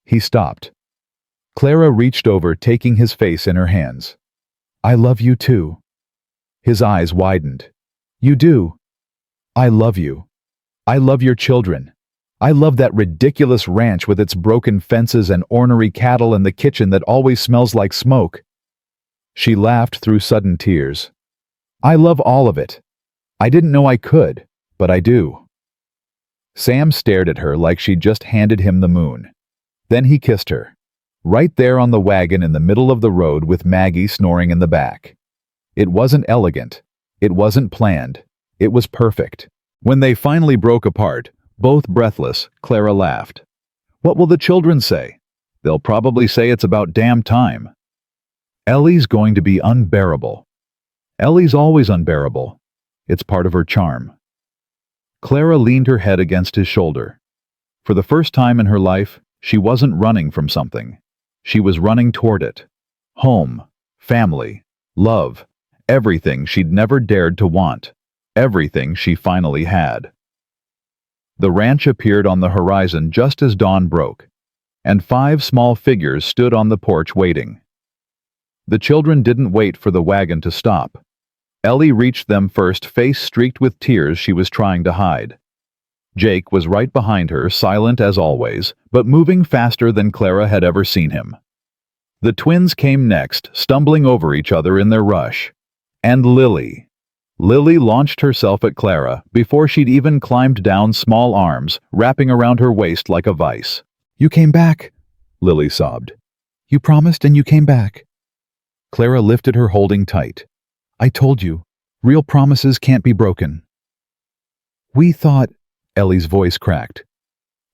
He stopped. Clara reached over, taking his face in her hands. "I love you too." His eyes widened. "You do?" "I love you. I love your children. I love that ridiculous ranch with its broken fences and ornery cattle and the kitchen that always smells like smoke." She laughed through sudden tears. "I love all of it. I didn't know I could, but I do." Sam stared at her like she'd just handed him the moon. Then he kissed her. Right there on the wagon in the middle of the road with Maggie snoring in the back. It wasn't elegant. It wasn't planned. It was perfect. When they finally broke apart, both breathless, Clara laughed. "What will the children say? They'll probably say it's about damn time." "Ellie's going to be unbearable." "Ellie's always unbearable. It's part of her charm." Clara leaned her head against his shoulder. For the first time in her life, she wasn't running from something. She was running toward it. Home, family, love, everything she'd never dared to want. Everything she finally had. The ranch appeared on the horizon just as dawn broke, and 5 small figures stood on the porch waiting. The children didn't wait for the wagon to stop. Ellie reached them first, face streaked with tears she was trying to hide. Jake was right behind her, silent as always, but moving faster than Clara had ever seen him. The twins came next, stumbling over each other in their rush. And Lily. Lily launched herself at Clara before she'd even climbed down, small arms wrapping around her waist like a vice. "You came back!" Lily sobbed. "You promised and you came back." Clara lifted her, holding tight. "I told you, real promises can't be broken." "We thought," Ellie's voice cracked.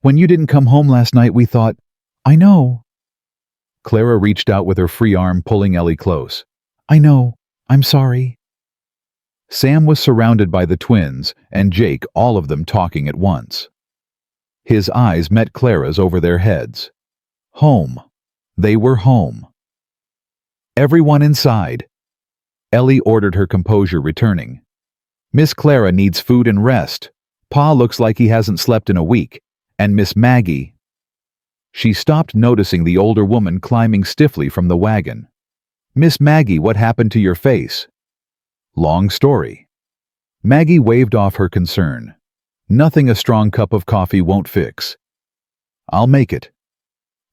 "When you didn't come home last night, we thought—" "I know." Clara reached out with her free arm, pulling Ellie close. "I know. I'm sorry." Sam was surrounded by the twins, and Jake, all of them talking at once. His eyes met Clara's over their heads. Home. They were home. "Everyone inside." Ellie ordered, her composure returning. "Miss Clara needs food and rest. Pa looks like he hasn't slept in a week. And Miss Maggie—" She stopped, noticing the older woman climbing stiffly from the wagon. "Miss Maggie, what happened to your face?" "Long story." Maggie waved off her concern. "Nothing a strong cup of coffee won't fix." "I'll make it."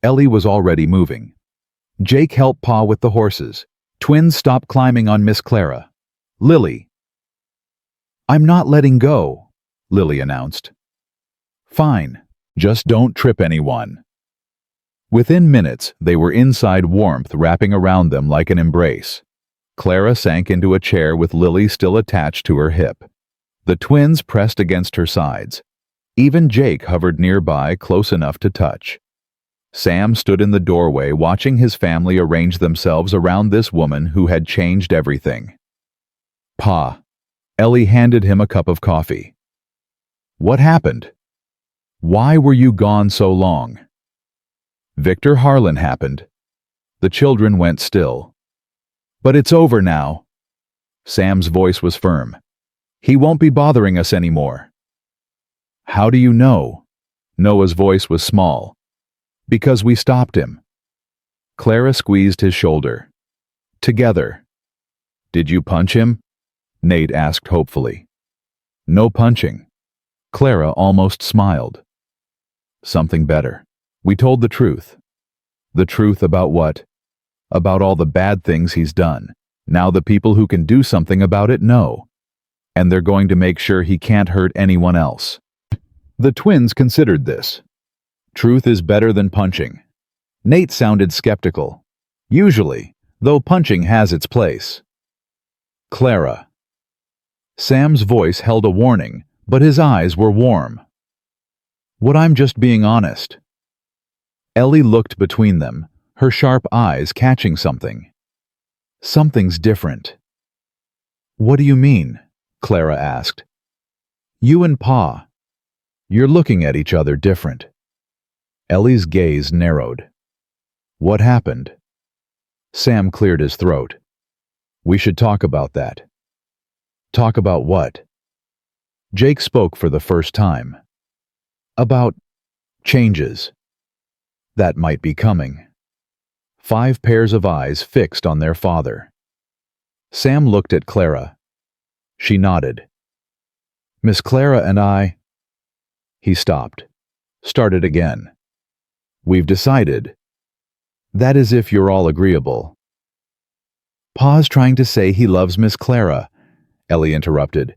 Ellie was already moving. Jake helped Pa with the horses. Twins stopped climbing on Miss Clara. "Lily." "I'm not letting go," Lily announced. "Fine. Just don't trip anyone." Within minutes, they were inside, warmth wrapping around them like an embrace. Clara sank into a chair with Lily still attached to her hip. The twins pressed against her sides. Even Jake hovered nearby, close enough to touch. Sam stood in the doorway, watching his family arrange themselves around this woman who had changed everything. "Pa." Ellie handed him a cup of coffee. "What happened? Why were you gone so long?" "Victor Harlan happened." The children went still. "But it's over now." Sam's voice was firm. "He won't be bothering us anymore." "How do you know?" Noah's voice was small. "Because we stopped him." Clara squeezed his shoulder. "Together." "Did you punch him?" Nate asked hopefully. "No punching." Clara almost smiled. "Something better. We told the truth." "The truth about what?" "About all the bad things he's done. Now the people who can do something about it know. And they're going to make sure he can't hurt anyone else." The twins considered this. Truth is better than punching. Nate sounded skeptical. "Usually, though punching has its place." "Clara." Sam's voice held a warning, but his eyes were warm. "What, I'm just being honest." Ellie looked between them, her sharp eyes catching something. "Something's different." "What do you mean?" Clara asked. "You and Pa. You're looking at each other different." Ellie's gaze narrowed. "What happened?" Sam cleared his throat. "We should talk about that." "Talk about what?" Jake spoke for the first time. "About changes that might be coming." 5 pairs of eyes fixed on their father. Sam looked at Clara. She nodded. "Miss Clara and I—" He stopped. Started again. "We've decided." "That is if you're all agreeable." "Pa's trying to say he loves Miss Clara," Ellie interrupted.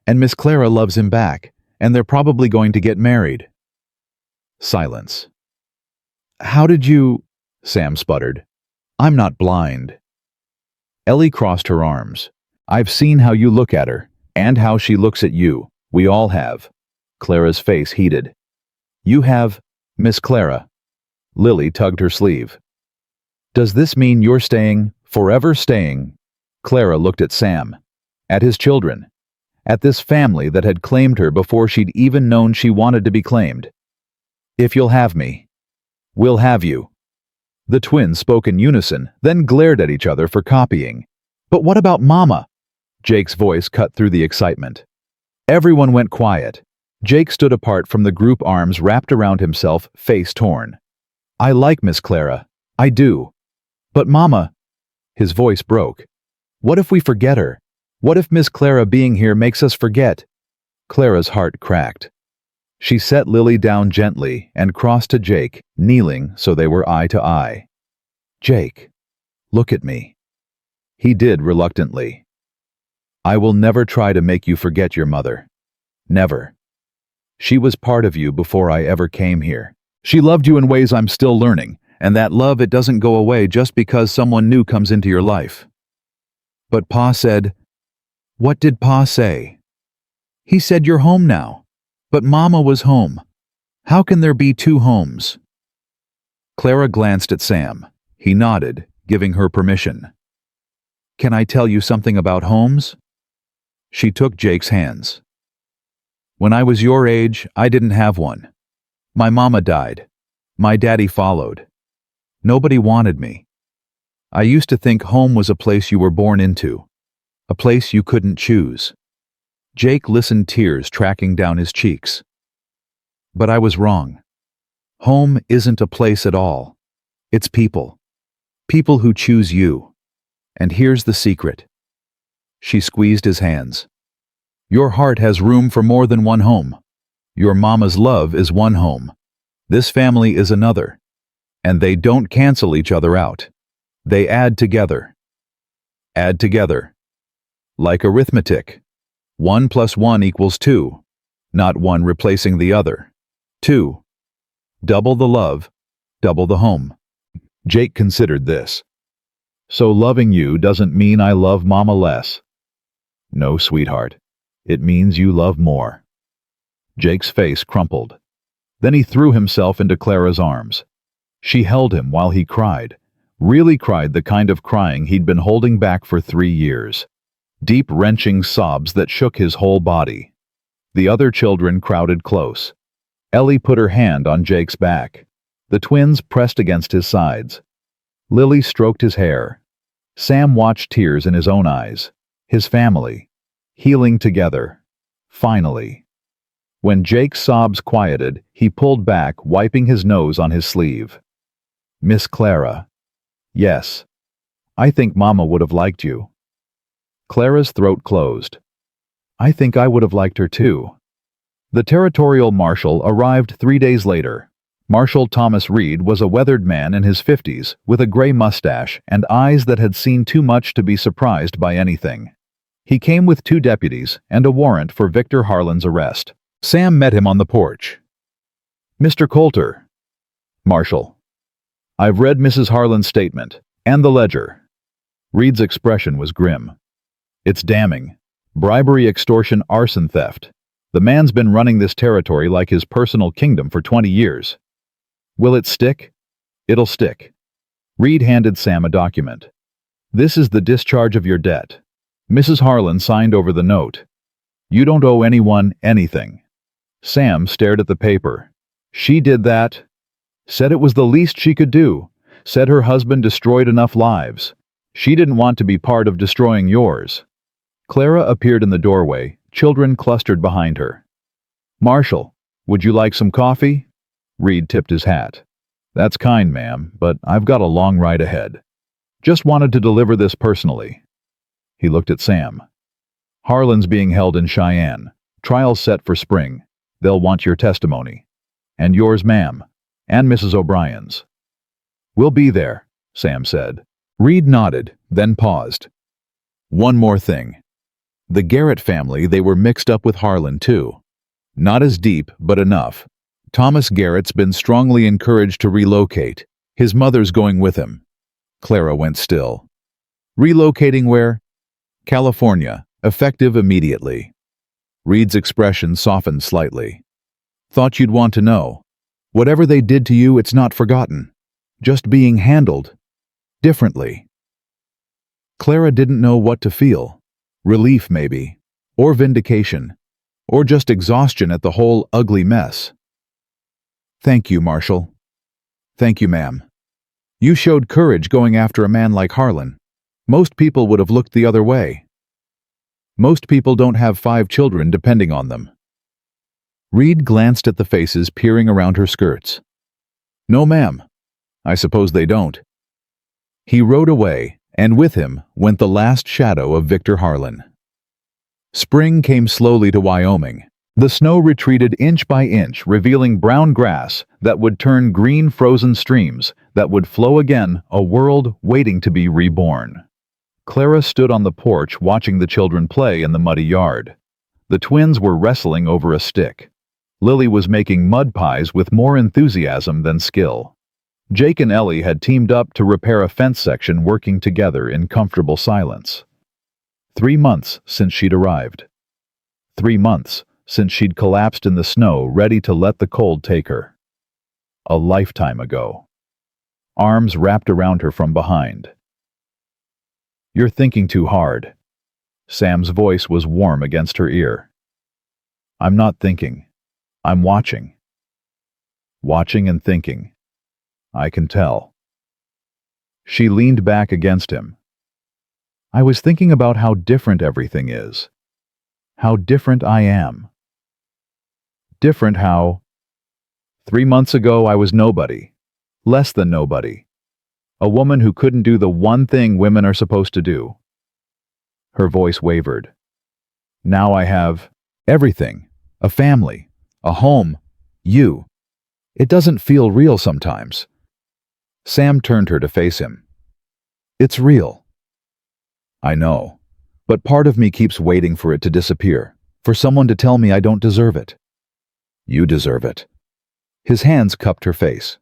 "And Miss Clara loves him back, and they're probably going to get married." Silence. "How did you—" Sam sputtered. "I'm not blind." Ellie crossed her arms. "I've seen how you look at her, and how she looks at you. We all have." Clara's face heated. "You have, Miss Clara." Lily tugged her sleeve. "Does this mean you're staying, forever staying?" Clara looked at Sam, at his children, at this family that had claimed her before she'd even known she wanted to be claimed. "If you'll have me, we'll have you." The twins spoke in unison, then glared at each other for copying. "But what about Mama?" Jake's voice cut through the excitement. Everyone went quiet. Jake stood apart from the group, arms wrapped around himself, face torn. "I like Miss Clara. I do. But Mama—" His voice broke. "What if we forget her? What if Miss Clara being here makes us forget?" Clara's heart cracked. She set Lily down gently and crossed to Jake, kneeling so they were eye to eye. "Jake, look at me." He did reluctantly. "I will never try to make you forget your mother. Never. She was part of you before I ever came here. She loved you in ways I'm still learning, And that love, it doesn't go away just because someone new comes into your life. But Pa said, "What did Pa say?" "He said you're home now." "But Mama was home. How can there be two homes?" Clara glanced at Sam. He nodded, giving her permission. "Can I tell you something about homes?" She took Jake's hands. "When I was your age, I didn't have one. My mama died. My daddy followed. Nobody wanted me. I used to think home was a place you were born into, a place you couldn't choose." Jake listened, tears tracking down his cheeks. "But I was wrong. Home isn't a place at all. It's people. People who choose you. And here's the secret." She squeezed his hands. "Your heart has room for more than one home. Your mama's love is one home. This family is another. And they don't cancel each other out. They add together. Add together. Like arithmetic. 1 + 1 = 2. Not one replacing the other. 2. Double the love, double the home." Jake considered this. "So loving you doesn't mean I love Mama less." "No, sweetheart. It means you love more." Jake's face crumpled. Then he threw himself into Clara's arms. She held him while he cried, really cried, the kind of crying he'd been holding back for 3 years. Deep, wrenching sobs that shook his whole body. The other children crowded close. Ellie put her hand on Jake's back. The twins pressed against his sides. Lily stroked his hair. Sam watched, tears in his own eyes. His family. Healing together. Finally. When Jake's sobs quieted, he pulled back, wiping his nose on his sleeve. "Miss Clara." "Yes. I think Mama would have liked you." Clara's throat closed. "I think I would have liked her too." The territorial marshal arrived 3 days later. Marshal Thomas Reed was a weathered man in his 50s, with a gray mustache and eyes that had seen too much to be surprised by anything. He came with 2 deputies and a warrant for Victor Harlan's arrest. Sam met him on the porch. "Mr. Coulter." "Marshal, I've read Mrs. Harlan's statement, and the ledger." Reed's expression was grim. "It's damning. Bribery, extortion, arson, theft. The man's been running this territory like his personal kingdom for 20 years. Will it stick?" "It'll stick." Reed handed Sam a document. "This is the discharge of your debt. Mrs. Harlan signed over the note. You don't owe anyone anything." Sam stared at the paper. "She did that. Said it was the least she could do. Said her husband destroyed enough lives. She didn't want to be part of destroying yours." Clara appeared in the doorway, children clustered behind her. "Marshal, would you like some coffee?" Reed tipped his hat. "That's kind, ma'am, but I've got a long ride ahead. Just wanted to deliver this personally." He looked at Sam. "Harlan's being held in Cheyenne. Trial's set for spring. They'll want your testimony. And yours, ma'am. And Mrs. O'Brien's." "We'll be there," Sam said. Reed nodded, then paused. "One more thing. The Garrett family, they were mixed up with Harlan too. Not as deep, but enough. Thomas Garrett's been strongly encouraged to relocate. His mother's going with him." Clara went still. "Relocating where?" "California, effective immediately." Reed's expression softened slightly. "Thought you'd want to know. Whatever they did to you, it's not forgotten. Just being handled differently." Clara didn't know what to feel. Relief, maybe. Or vindication. Or just exhaustion at the whole ugly mess. "Thank you, Marshal." "Thank you, ma'am. You showed courage going after a man like Harlan. Most people would have looked the other way. Most people don't have 5 children depending on them." Reed glanced at the faces peering around her skirts. "No, ma'am. I suppose they don't." He rode away, and with him went the last shadow of Victor Harlan. Spring came slowly to Wyoming. The snow retreated inch by inch, revealing brown grass that would turn green, frozen streams that would flow again, a world waiting to be reborn. Clara stood on the porch watching the children play in the muddy yard. The twins were wrestling over a stick. Lily was making mud pies with more enthusiasm than skill. Jake and Ellie had teamed up to repair a fence section, working together in comfortable silence. 3 months since she'd arrived. 3 months since she'd collapsed in the snow, ready to let the cold take her. A lifetime ago. Arms wrapped around her from behind. "You're thinking too hard." Sam's voice was warm against her ear. "I'm not thinking. I'm watching. Watching and thinking. I can tell." She leaned back against him. "I was thinking about how different everything is. How different I am. Different how 3 months ago I was nobody. Less than nobody. A woman who couldn't do the one thing women are supposed to do." Her voice wavered. "Now I have everything. A family. A home. You. It doesn't feel real sometimes." Sam turned her to face him. "It's real." "I know. But part of me keeps waiting for it to disappear. For someone to tell me I don't deserve it." "You deserve it." His hands cupped her face.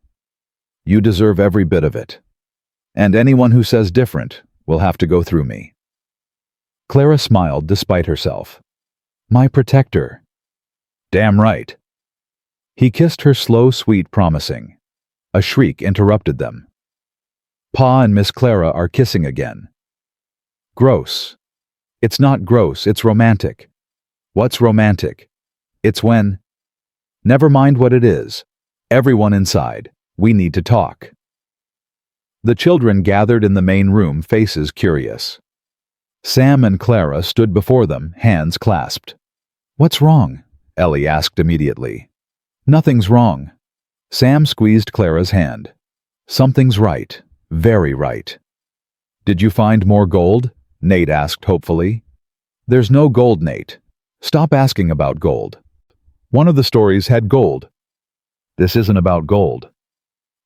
"You deserve every bit of it. And anyone who says different will have to go through me." Clara smiled despite herself. "My protector." "Damn right." He kissed her slow, sweet, promising. A shriek interrupted them. Pa and Miss Clara are kissing again. Gross. It's not gross, it's romantic. What's romantic? It's when... Never mind what it is. Everyone inside. We need to talk. The children gathered in the main room, faces curious. Sam and Clara stood before them, hands clasped. "What's wrong?" Ellie asked immediately. "Nothing's wrong." Sam squeezed Clara's hand. "Something's right. Very right." "Did you find more gold?" Nate asked hopefully. "There's no gold, Nate. Stop asking about gold. One of the stories had gold. This isn't about gold."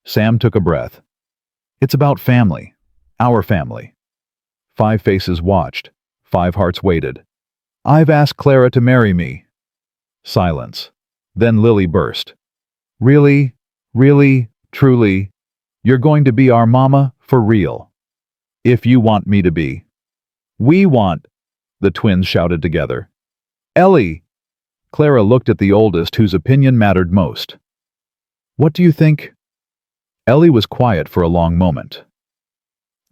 Sam took a breath. "It's about family. Our family." 5 faces watched. 5 hearts waited. "I've asked Clara to marry me." Silence. Then Lily burst. "Really? Really? Truly? You're going to be our mama? For real? If you want me to be." "We want," the twins shouted together. "Ellie!" Clara looked at the oldest, whose opinion mattered most. "What do you think?" Ellie was quiet for a long moment.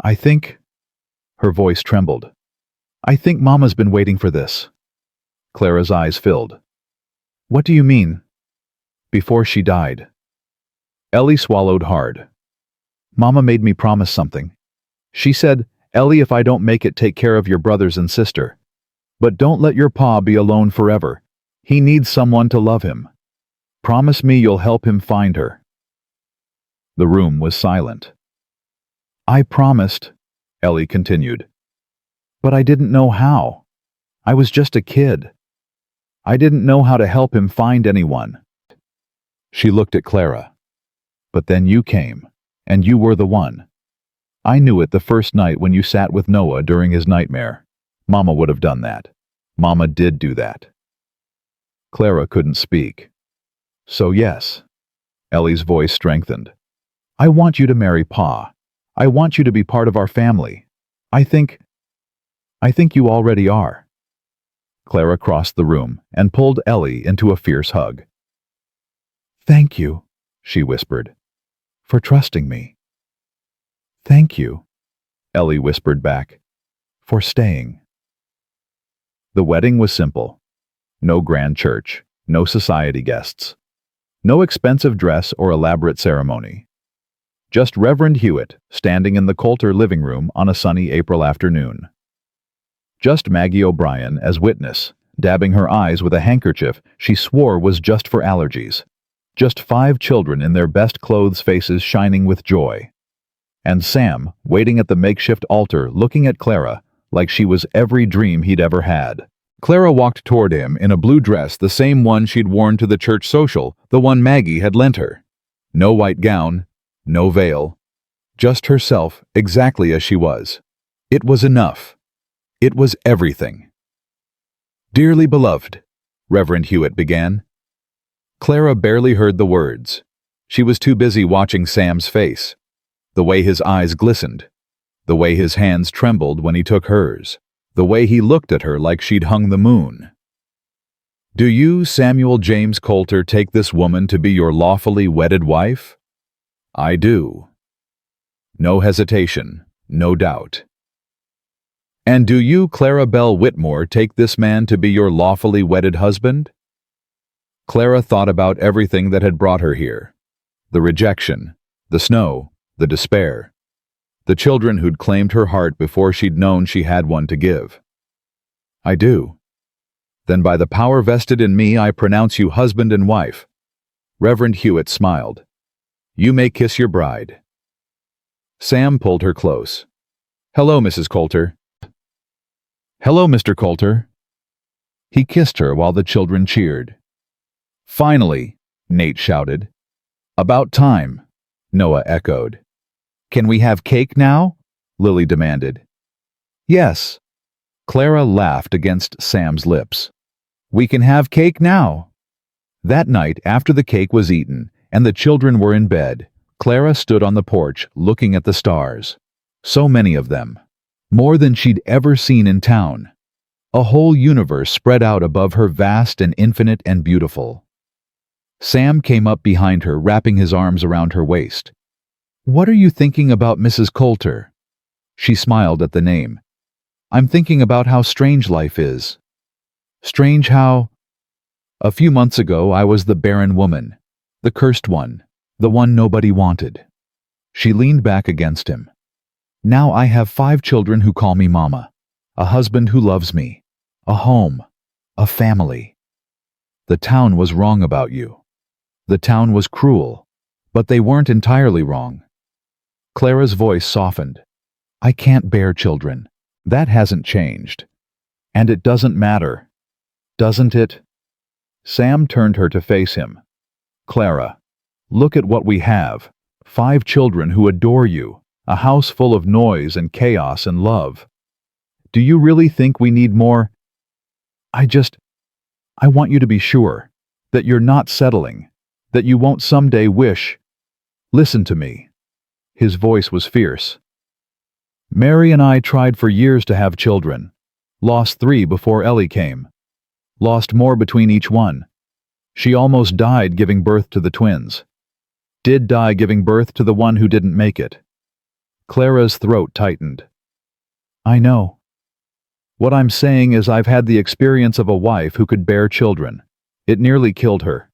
"I think..." Her voice trembled. "I think Mama's been waiting for this." Clara's eyes filled. "What do you mean?" "Before she died." Ellie swallowed hard. "Mama made me promise something. She said, 'Ellie, if I don't make it, take care of your brothers and sister. But don't let your pa be alone forever. He needs someone to love him. Promise me you'll help him find her.'" The room was silent. "I promised," Ellie continued. "But I didn't know how. I was just a kid. I didn't know how to help him find anyone." She looked at Clara. "But then you came, and you were the one. I knew it the first night when you sat with Noah during his nightmare. Mama would have done that. Mama did do that." Clara couldn't speak. "So yes." Ellie's voice strengthened. "I want you to marry Pa. I want you to be part of our family. I think you already are." Clara crossed the room and pulled Ellie into a fierce hug. "Thank you," she whispered, "for trusting me." "Thank you," Ellie whispered back, "for staying." The wedding was simple. No grand church, no society guests. No expensive dress or elaborate ceremony. Just Reverend Hewitt standing in the Coulter living room on a sunny April afternoon. Just Maggie O'Brien as witness, dabbing her eyes with a handkerchief she swore was just for allergies. Just 5 children in their best clothes, faces shining with joy. And Sam waiting at the makeshift altar, looking at Clara like she was every dream he'd ever had. Clara walked toward him in a blue dress, the same one she'd worn to the church social, the one Maggie had lent her. No white gown, no veil. Just herself, exactly as she was. It was enough. It was everything. "Dearly beloved," Reverend Hewitt began. Clara barely heard the words. She was too busy watching Sam's face, the way his eyes glistened, the way his hands trembled when he took hers, the way he looked at her like she'd hung the moon. "Do you, Samuel James Coulter, take this woman to be your lawfully wedded wife?" "I do." No hesitation, no doubt. "And do you, Clara Bell Whitmore, take this man to be your lawfully wedded husband?" Clara thought about everything that had brought her here. The rejection, the snow, the despair. The children who'd claimed her heart before she'd known she had one to give. "I do." "Then by the power vested in me, I pronounce you husband and wife." Reverend Hewitt smiled. "You may kiss your bride." Sam pulled her close. "Hello, Mrs. Coulter." "Hello, Mr. Coulter." He kissed her while the children cheered. "Finally," Nate shouted. "About time," Noah echoed. "Can we have cake now?" Lily demanded. "Yes." Clara laughed against Sam's lips. "We can have cake now." That night, after the cake was eaten and the children were in bed, Clara stood on the porch looking at the stars. So many of them. More than she'd ever seen in town. A whole universe spread out above her, vast and infinite and beautiful. Sam came up behind her, wrapping his arms around her waist. "What are you thinking about, Mrs. Coulter?" She smiled at the name. "I'm thinking about how strange life is." "Strange how?" "A few months ago I was the barren woman, the cursed one, the one nobody wanted." She leaned back against him. "Now I have 5 children who call me mama, a husband who loves me, a home, a family. The town was wrong about you. The town was cruel, but they weren't entirely wrong." Clara's voice softened. "I can't bear children. That hasn't changed. And it doesn't matter. Doesn't it?" Sam turned her to face him. "Clara, look at what we have. 5 children who adore you, a house full of noise and chaos and love. Do you really think we need more? I want you to be sure that you're not settling, that you won't someday wish. Listen to me." His voice was fierce. "Mary and I tried for years to have children. Lost 3 before Ellie came. Lost more between each one. She almost died giving birth to the twins. Did die giving birth to the one who didn't make it." Clara's throat tightened. "I know. What I'm saying is I've had the experience of a wife who could bear children. It nearly killed her.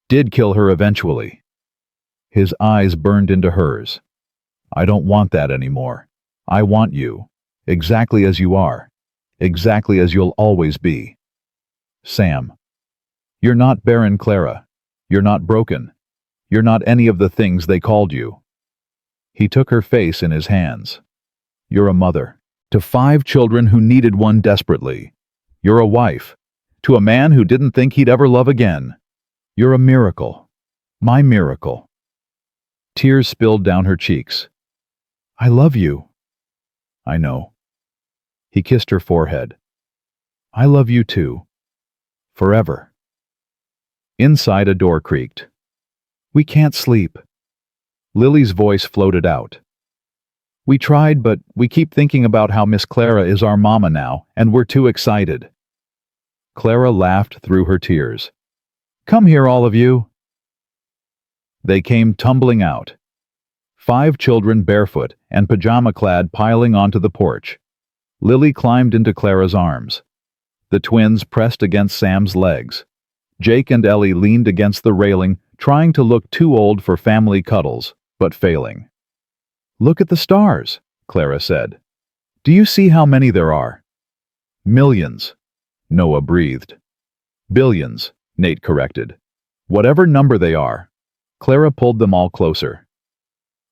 Did kill her eventually." His eyes burned into hers. "I don't want that anymore. I want you, exactly as you are, exactly as you'll always be." "Sam. You're not barren, Clara. You're not broken. You're not any of the things they called you." He took her face in his hands. "You're a mother, to 5 children who needed one desperately. You're a wife, to a man who didn't think he'd ever love again. You're a miracle. My miracle." Tears spilled down her cheeks. "I love you." "I know." He kissed her forehead. "I love you too. Forever." Inside, a door creaked. "We can't sleep." Lily's voice floated out. "We tried, but we keep thinking about how Miss Clara is our mama now, and we're too excited." Clara laughed through her tears. "Come here, all of you." They came tumbling out. 5 children barefoot and pajama-clad piling onto the porch. Lily climbed into Clara's arms. The twins pressed against Sam's legs. Jake and Ellie leaned against the railing, trying to look too old for family cuddles, but failing. "Look at the stars," Clara said. "Do you see how many there are?" "Millions," Noah breathed. "Billions," Nate corrected. "Whatever number they are." Clara pulled them all closer.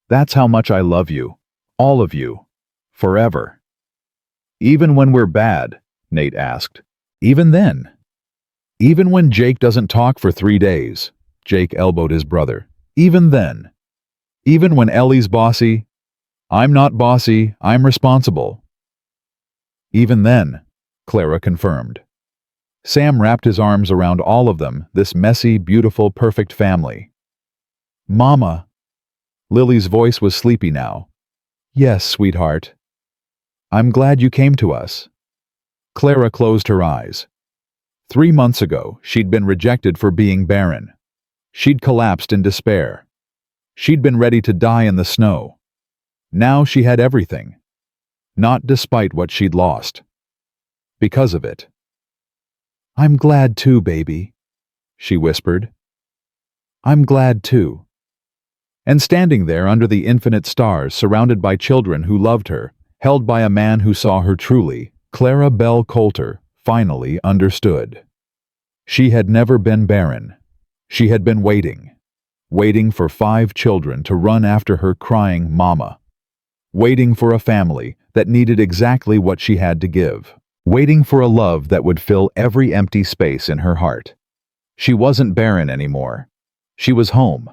"That's how much I love you. All of you. Forever." "Even when we're bad?" Nate asked. "Even then?" "Even when Jake doesn't talk for 3 days?" Jake elbowed his brother. "Even then?" "Even when Ellie's bossy?" "I'm not bossy, I'm responsible." "Even then," Clara confirmed. Sam wrapped his arms around all of them, this messy, beautiful, perfect family. Mama. Lily's voice was sleepy now. Yes, sweetheart. I'm glad you came to us. Clara closed her eyes. 3 months ago, she'd been rejected for being barren. She'd collapsed in despair. She'd been ready to die in the snow. Now she had everything. Not despite what she'd lost. Because of it. I'm glad too, baby, she whispered. I'm glad too. And standing there under the infinite stars, surrounded by children who loved her, held by a man who saw her truly, Clara Bell Coulter finally understood. She had never been barren. She had been waiting for 5 children to run after her crying mama. Waiting for a family that needed exactly what she had to give. Waiting for a love that would fill every empty space in her heart. She wasn't barren anymore. She was home.